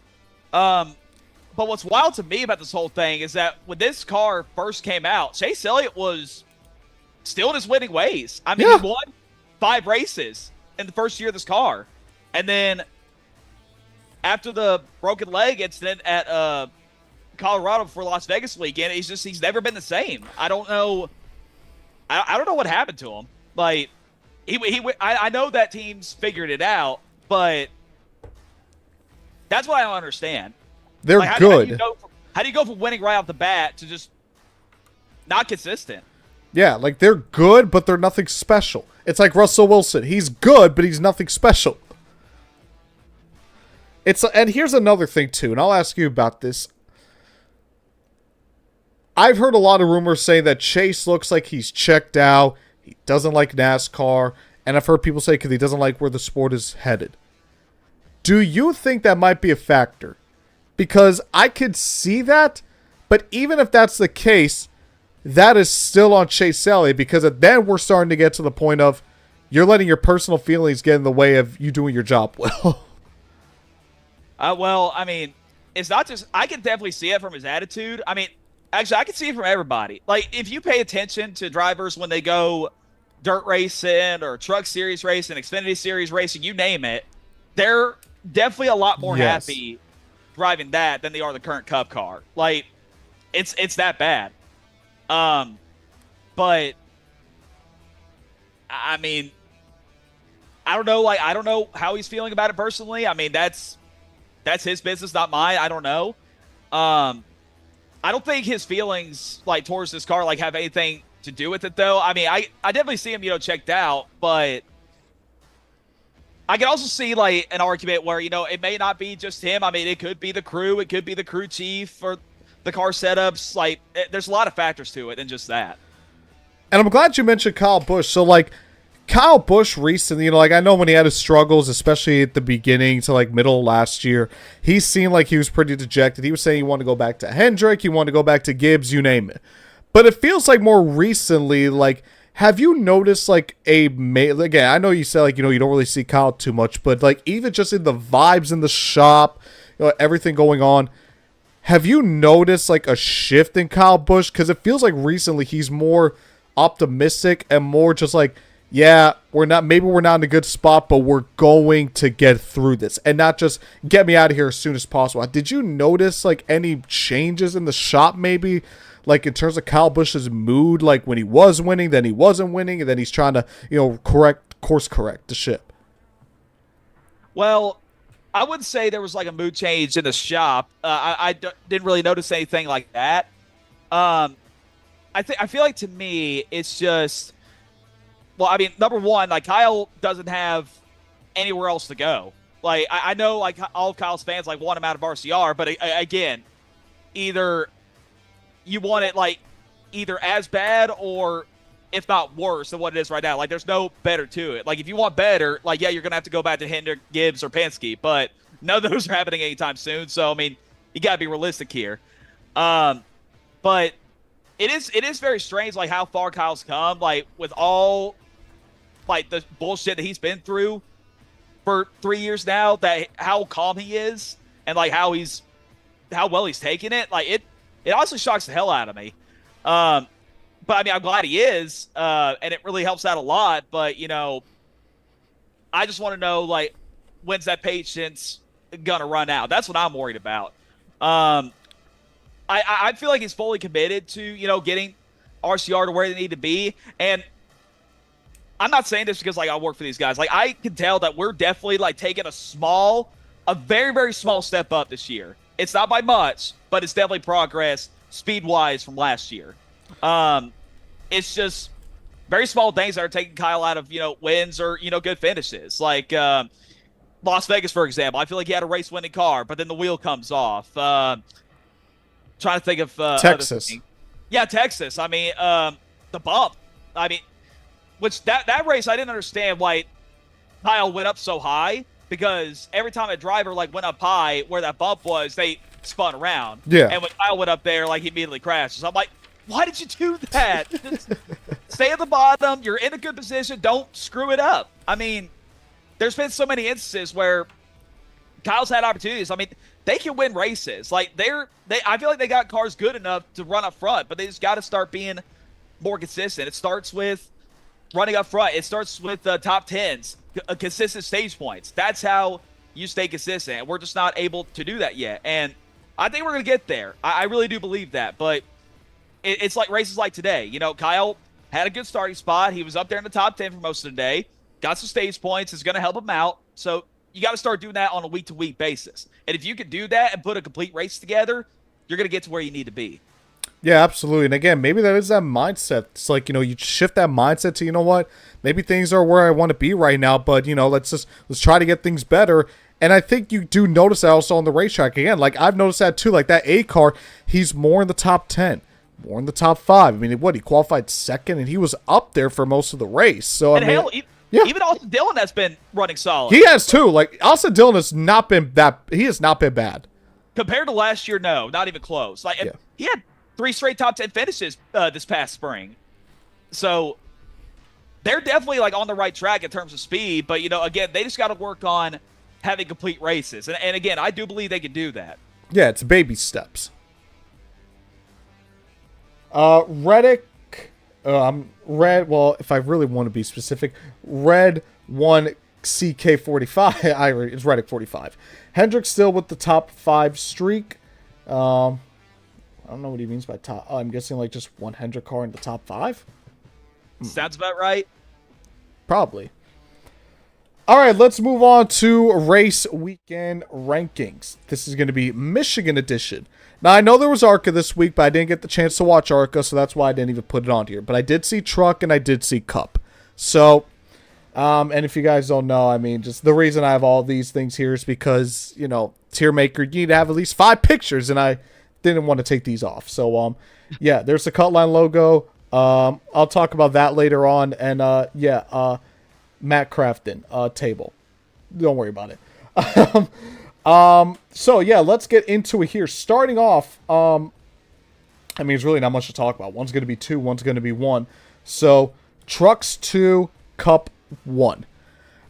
But what's wild to me about this whole thing is that when this car first came out, Chase Elliott was still in his winning ways. I mean, He won 5 races in the first year of this car. And then after the broken leg incident at Colorado before Las Vegas weekend, he's never been the same. I don't know. I don't know what happened to him. Like, I know that teams figured it out, but that's what I don't understand. They're good. How do you go from winning right off the bat to just not consistent? Yeah, like they're good, but they're nothing special. It's like Russell Wilson. He's good, but he's nothing special. And here's another thing too, and I'll ask you about this. I've heard a lot of rumors saying that Chase looks like he's checked out. He doesn't like NASCAR, and I've heard people say because he doesn't like where the sport is headed. Do you think that might be a factor? Because I could see that, but even if that's the case, that is still on Chase Elliott, because then we're starting to get to the point of you're letting your personal feelings get in the way of you doing your job well. Well, I mean, it's not just, I can definitely see it from his attitude. I mean, actually, I can see it from everybody. Like, if you pay attention to drivers when they go dirt racing or truck series racing, Xfinity series racing, you name it, they're definitely a lot more happy driving that than they are the current Cup car. Like, it's that bad. But I mean, I don't know. Like, I don't know how he's feeling about it personally. I mean, that's his business, not mine. I don't know. I don't think his feelings like towards this car like have anything to do with it, though. I mean, I definitely see him, checked out, but I can also see like an argument where, it may not be just him. I mean, it could be the crew. It could be the crew chief or the car setups. Like, there's a lot of factors to it than just that. And I'm glad you mentioned Kyle Busch. So, like, Kyle Busch recently, like I know when he had his struggles, especially at the beginning to like middle of last year, he seemed like he was pretty dejected. He was saying he wanted to go back to Hendrick, he wanted to go back to Gibbs, you name it. But it feels like more recently, like, have you noticed like again, I know you said like, you don't really see Kyle too much, but like even just in the vibes in the shop, everything going on, have you noticed like a shift in Kyle Busch? Because it feels like recently he's more optimistic and more just like, yeah, maybe we're not in a good spot, but we're going to get through this and not just get me out of here as soon as possible. Did you notice like any changes in the shop maybe? Like in terms of Kyle Busch's mood, like when he was winning, then he wasn't winning, and then he's trying to, course correct the ship. Well, I wouldn't say there was like a mood change in the shop. Didn't really notice anything like that. I feel like to me, it's just, well, I mean, number one, like Kyle doesn't have anywhere else to go. Like I know, like all of Kyle's fans like want him out of RCR, but again, either you want it like either as bad or if not worse than what it is right now. Like there's no better to it. Like if you want better, like yeah, you're gonna have to go back to Hendrick, Gibbs, or Penske, but none of those are happening anytime soon. So I mean, you gotta be realistic here. But it is very strange like how far Kyle's come, like with all like the bullshit that he's been through for 3 years now, that how calm he is and like how well he's taking it. Like it honestly shocks the hell out of me. But I mean, I'm glad he is, and it really helps out a lot. But I just want to know like when's that patience gonna run out? That's what I'm worried about. I feel like he's fully committed to getting RCR to where they need to be, and I'm not saying this because like I work for these guys. Like I can tell that we're definitely like taking a very very small step up this year. It's not by much, but it's definitely progress speed-wise from last year. It's just very small things that are taking Kyle out of, wins or, good finishes. Like Las Vegas, for example. I feel like he had a race-winning car, but then the wheel comes off. Trying to think of Texas. Yeah, Texas. I mean, the bump. I mean, which that race, I didn't understand why Kyle went up so high, because every time a driver like went up high where that bump was, they spun around. Yeah. And when Kyle went up there, like he immediately crashed. So I'm like, why did you do that? Just stay at the bottom. You're in a good position. Don't screw it up. I mean, there's been so many instances where Kyle's had opportunities. I mean, they can win races. Like I feel like they got cars good enough to run up front, but they just got to start being more consistent. It starts with running up front. It starts with top tens, consistent stage points. That's how you stay consistent. We're just not able to do that yet. And I think we're going to get there. I really do believe that. But it's like races like today. Kyle had a good starting spot. He was up there in the top 10 for most of the day. Got some stage points. It's going to help him out. So you got to start doing that on a week-to-week basis. And if you can do that and put a complete race together, you're going to get to where you need to be. Yeah, absolutely. And again, maybe that is that mindset. It's like, you shift that mindset to, what, maybe things are where I want to be right now, but, let's try to get things better. And I think you do notice that also on the racetrack. Again, like I've noticed that too. Like that A car, he's more in the top 10, more in the top 5. I mean, he qualified second, and he was up there for most of the race. So, even Austin Dillon has been running solid. He has too. Like Austin Dillon has not been bad. Compared to last year, no, not even close. Like he had 3 straight top 10 finishes this past spring. So they're definitely like on the right track in terms of speed. But, again, they just got to work on having complete races. And again, I do believe they can do that. Yeah, it's baby steps. Reddick, well, if I really want to be specific, Red 1 CK45. It's Reddick 45. Hendrick still with the top 5 streak. I don't know what he means by top. I'm guessing like just one Hendrick car in the top 5. Sounds about right. Probably. All right, let's move on to race weekend rankings. This is going to be Michigan edition. Now, I know there was ARCA this week, but I didn't get the chance to watch ARCA, so that's why I didn't even put it on here. But I did see Truck and I did see Cup. So, and if you guys don't know, I mean, just the reason I have all these things here is because, tier maker, you need to have at least 5 pictures, and I didn't want to take these off. So, yeah, there's the Cutline logo. I'll talk about that later on. And, Matt Crafton table. Don't worry about it. So yeah, let's get into it here. Starting off, I mean, there's really not much to talk about. One's going to be 2, one's going to be 1. So, Trucks 2, Cup 1.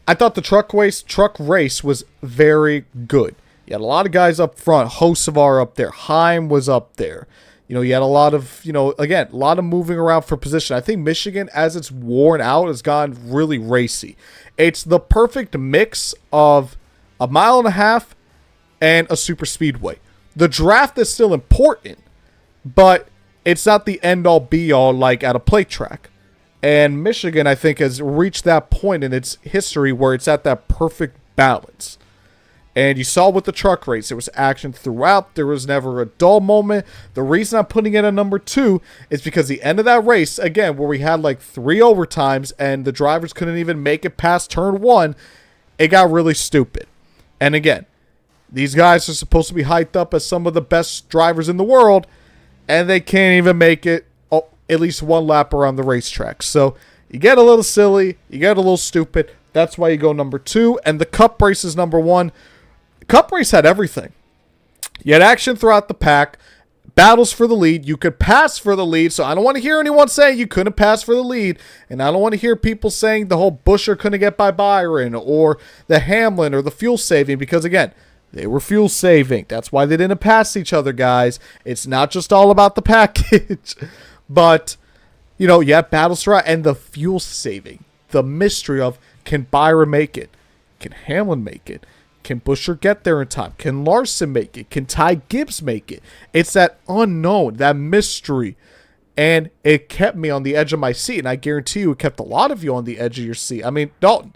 I thought the truck race was very good. You had a lot of guys up front. Hocevar up there. Heim was up there. You had a lot of, again, a lot of moving around for position. I think Michigan, as it's worn out, has gone really racy. It's the perfect mix of a mile and a half and a super speedway. The draft is still important, but it's not the end-all, be-all like at a plate track. And Michigan, I think, has reached that point in its history where it's at that perfect balance. And you saw with the truck race, there was action throughout. There was never a dull moment. The reason I'm putting it at number 2 is because the end of that race, again, where we had like 3 overtimes and the drivers couldn't even make it past turn 1, it got really stupid. And again, these guys are supposed to be hyped up as some of the best drivers in the world, and they can't even make it at least one lap around the racetrack. So you get a little silly, you get a little stupid. That's why you go number 2. And the Cup race is number 1. Cup race had everything. You had action throughout the pack, battles for the lead. You could pass for the lead. So I don't want to hear anyone saying you couldn't pass for the lead. And I don't want to hear people saying the whole Buescher couldn't get by Byron or the Hamlin or the fuel saving, because again, they were fuel saving. That's why they didn't pass each other, guys. It's not just all about the package. But, you had battles throughout, and the fuel saving, the mystery of, can Byron make it? Can Hamlin make it? Can Buescher get there in time? Can Larson make it? Can Ty Gibbs make it? It's that unknown, that mystery. And it kept me on the edge of my seat, and I guarantee you it kept a lot of you on the edge of your seat. I mean, Dalton,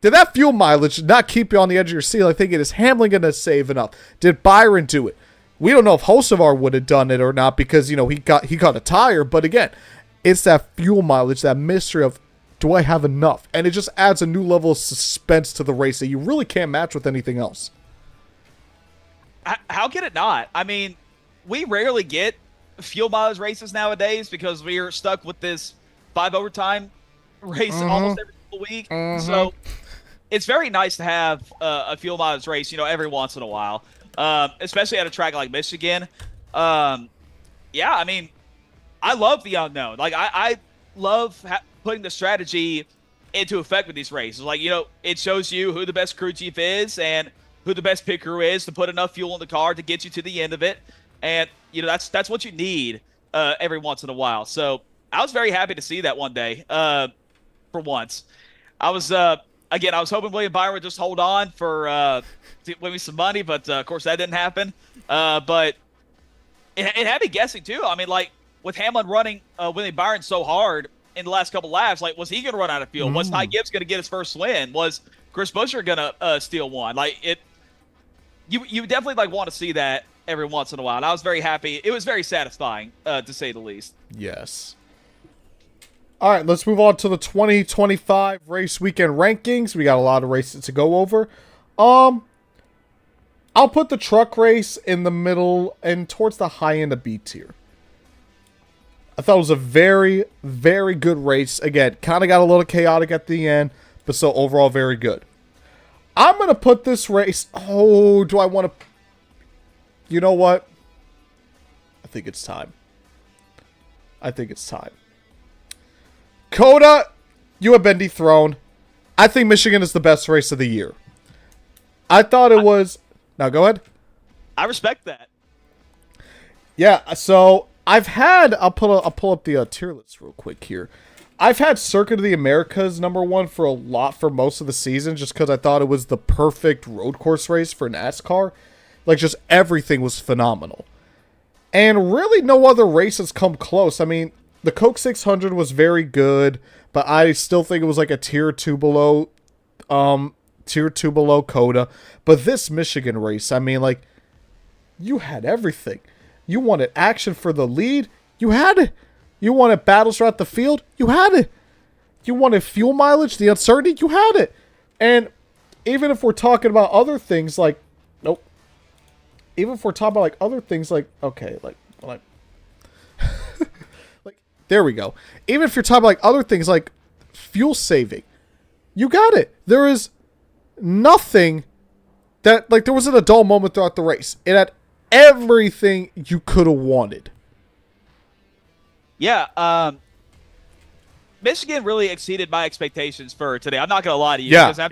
did that fuel mileage not keep you on the edge of your seat? Like thinking, is Hamlin going to save enough? Did Byron do it? We don't know if Hocevar would have done it or not because, he got a tire. But again, it's that fuel mileage, that mystery of, do I have enough? And it just adds a new level of suspense to the race that you really can't match with anything else. How can it not? I mean, we rarely get fuel mileage races nowadays because we are stuck with this 5 overtime race almost every single week. So it's very nice to have a fuel mileage race, every once in a while. Especially at a track like Michigan. Yeah, I mean, I love the unknown. Like, I love putting the strategy into effect with these races. Like, it shows you who the best crew chief is and who the best pit crew is to put enough fuel in the car to get you to the end of it. And, that's what you need every once in a while. So I was very happy to see that one day for once. I was hoping William Byron would just hold on for to win me some money, but of course that didn't happen. But it had me guessing too. I mean, like with Hamlin running William Byron so hard in the last couple laps, like was he going to run out of fuel? Was Ty Gibbs going to get his first win? Was Chris Buescher going to steal one? Like you definitely like want to see that every once in a while. And I was very happy. It was very satisfying to say the least. Yes. All right, let's move on to the 2025 race weekend rankings. We got a lot of races to go over. I'll put the truck race in the middle and towards the high end of B tier. I thought it was a very, very good race. Again, kind of got a little chaotic at the end, but still overall very good. I'm going to put this race... Oh, do I want to... You know what? I think it's time. Coda, you have been dethroned. I think Michigan is the best race of the year. I thought it was... Now, go ahead. I respect that. Yeah, so I've had... I'll pull up the tier list real quick here. I've had Circuit of the Americas #1 for most of the season just because I thought it was the perfect road course race for NASCAR. Like, just everything was phenomenal. And really no other race has come close. I mean, the Coke 600 was very good, but I still think it was like a tier 2 below Coda. But this Michigan race, I mean, like, you had everything. You wanted action for the lead, you had it. You wanted battles throughout the field, you had it. You wanted fuel mileage, the uncertainty, you had it. And even if we're talking about other things like, nope. Even if we're talking about like other things like, okay, like there we go. Even if you're talking about like other things like fuel saving, You got it. There is nothing that, like, there wasn't a dull moment throughout the race. It had everything you could have wanted. Yeah, Michigan really exceeded my expectations for today. I'm not going to lie to you. Yeah. Because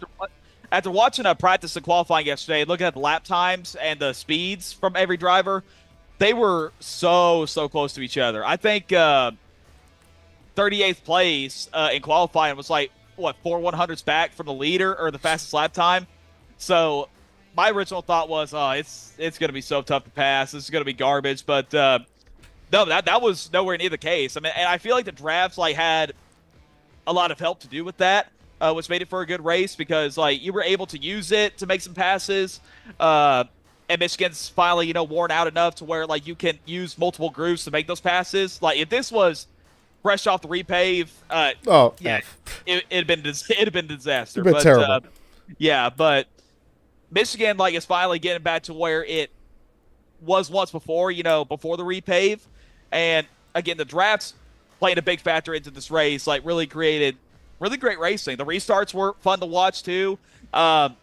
after watching a practice and qualifying yesterday, looking at the lap times and the speeds from every driver, they were so close to each other. I think 38th place in qualifying was like, what, 4/100ths back from the leader or the fastest lap time. So my original thought was, oh, it's going to be so tough to pass. This is going to be garbage. But no, that was nowhere near the case. I mean, and I feel like the drafts like had a lot of help to do with that, which made it for a good race because like you were able to use it to make some passes. And Michigan's finally, worn out enough to where like you can use multiple grooves to make those passes. Like if this was fresh off the repave, yeah, it'd been a disaster. But terrible. Yeah, but Michigan like is finally getting back to where it was once before, before the repave. And again, the drafts playing a big factor into this race, like really created really great racing. The restarts were fun to watch too. I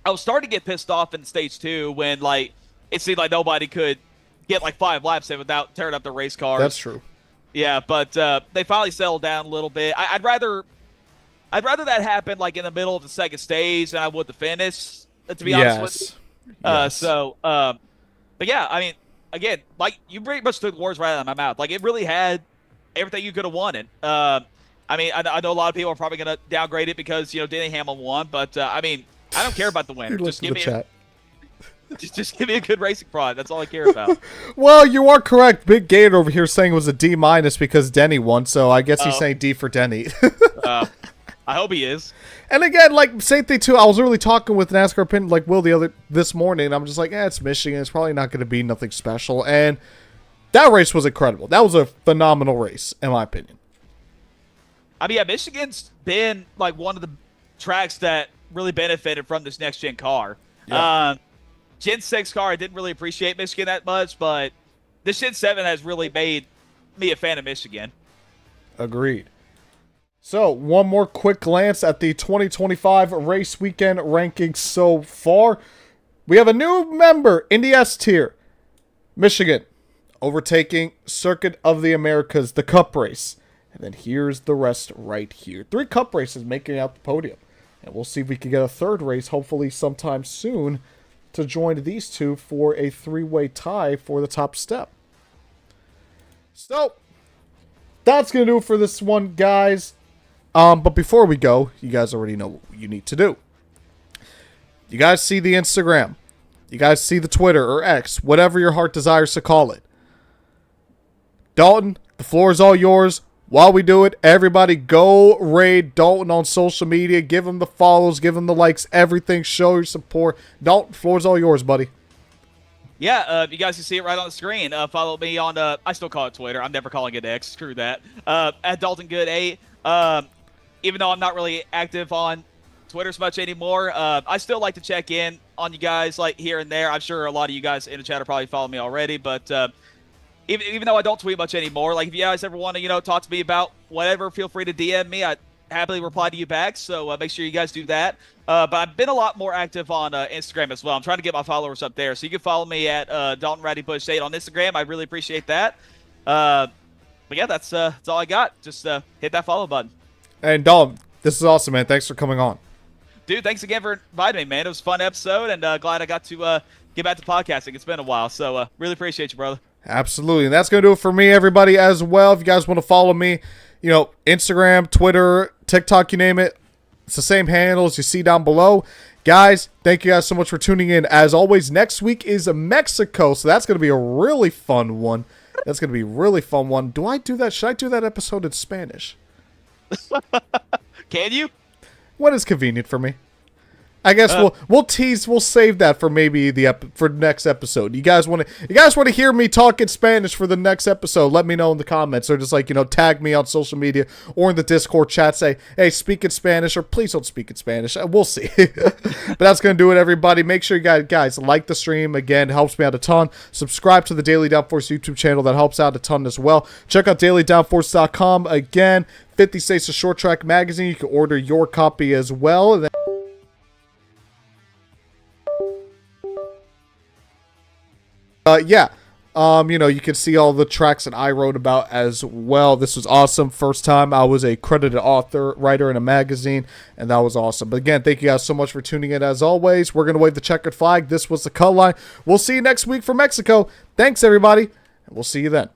was starting to get pissed off in stage 2 when like it seemed like nobody could get like 5 laps in without tearing up their race cars. That's true. Yeah, but they finally settled down a little bit. I'd rather that happen like in the middle of the second stage than I would the finish. To be honest with you. Yes. But yeah, I mean, again, like you pretty much took the words right out of my mouth. Like it really had everything you could have wanted. I mean, I know a lot of people are probably going to downgrade it because Denny Hamlin won, but I mean, I don't care about the winner. Just give me just give me a good racing product. That's all I care about. Well, you are correct. Big Gator over here saying it was a D- because Denny won, so I guess he's saying D for Denny. I hope he is. And again, like, same thing too. I was really talking with NASCAR opinion, like Will this morning. I'm just like, it's Michigan. It's probably not going to be nothing special. And that race was incredible. That was a phenomenal race, in my opinion. I mean, yeah, Michigan's been like one of the tracks that really benefited from this next gen car. Yeah. Gen 6 car, I didn't really appreciate Michigan that much, but this Gen 7 has really made me a fan of Michigan. Agreed. So, one more quick glance at the 2025 race weekend rankings so far. We have a new member in the S tier. Michigan, overtaking Circuit of the Americas, the Cup race. And then here's the rest right here. 3 Cup races making out the podium. And we'll see if we can get a third race, hopefully sometime soon, to join these two for a 3-way tie for the top step. So, that's going to do it for this one, guys. But before we go, you guys already know what you need to do. You guys see the Instagram. You guys see the Twitter or X, whatever your heart desires to call it. Dalton, the floor is all yours. While we do it, everybody go raid Dalton on social media. Give him the follows, give him the likes, everything. Show your support. Dalton, the floor is all yours, buddy. Yeah, you guys can see it right on the screen. Follow me on, I still call it Twitter. I'm never calling it X. Screw that. At Dalton Good 8. Even though I'm not really active on Twitter as much anymore, I still like to check in on you guys like here and there. I'm sure a lot of you guys in the chat are probably following me already, but even though I don't tweet much anymore, like if you guys ever want to, talk to me about whatever, feel free to DM me. I happily reply to you back, so make sure you guys do that. But I've been a lot more active on Instagram as well. I'm trying to get my followers up there, so you can follow me at Dalton Ratty Bush 8 on Instagram. I really appreciate that. But yeah, that's all I got. Just hit that follow button. And Dalton, this is awesome, man. Thanks for coming on. Dude, thanks again for inviting me, man. It was a fun episode, and glad I got to get back to podcasting. It's been a while, so really appreciate you, brother. Absolutely. And that's going to do it for me, everybody, as well. If you guys want to follow me, Instagram, Twitter, TikTok, you name it. It's the same handles you see down below. Guys, thank you guys so much for tuning in. As always, next week is Mexico, so that's going to be a really fun one. That's going to be a really fun one. Do I do that? Should I do that episode in Spanish? Can you? When is convenient for me. I guess we'll save that for maybe for next episode. You guys want to hear me talk in Spanish for the next episode? Let me know in the comments, or just like, tag me on social media or in the Discord chat. Say, hey, speak in Spanish, or please don't speak in Spanish. We'll see. But that's gonna do it, everybody. Make sure you guys like the stream. Again, it helps me out a ton. Subscribe to the Daily Downforce YouTube channel. That helps out a ton as well. Check out dailydownforce.com. Again, 50 States of Short Track magazine. You can order your copy as well. And then you can see all the tracks that I wrote about as well. This was awesome. First time I was a credited writer in a magazine, and that was awesome. But again, thank you guys so much for tuning in. As always, we're going to wave the checkered flag. This was the Cutline. We'll see you next week from Mexico. Thanks, everybody, and we'll see you then.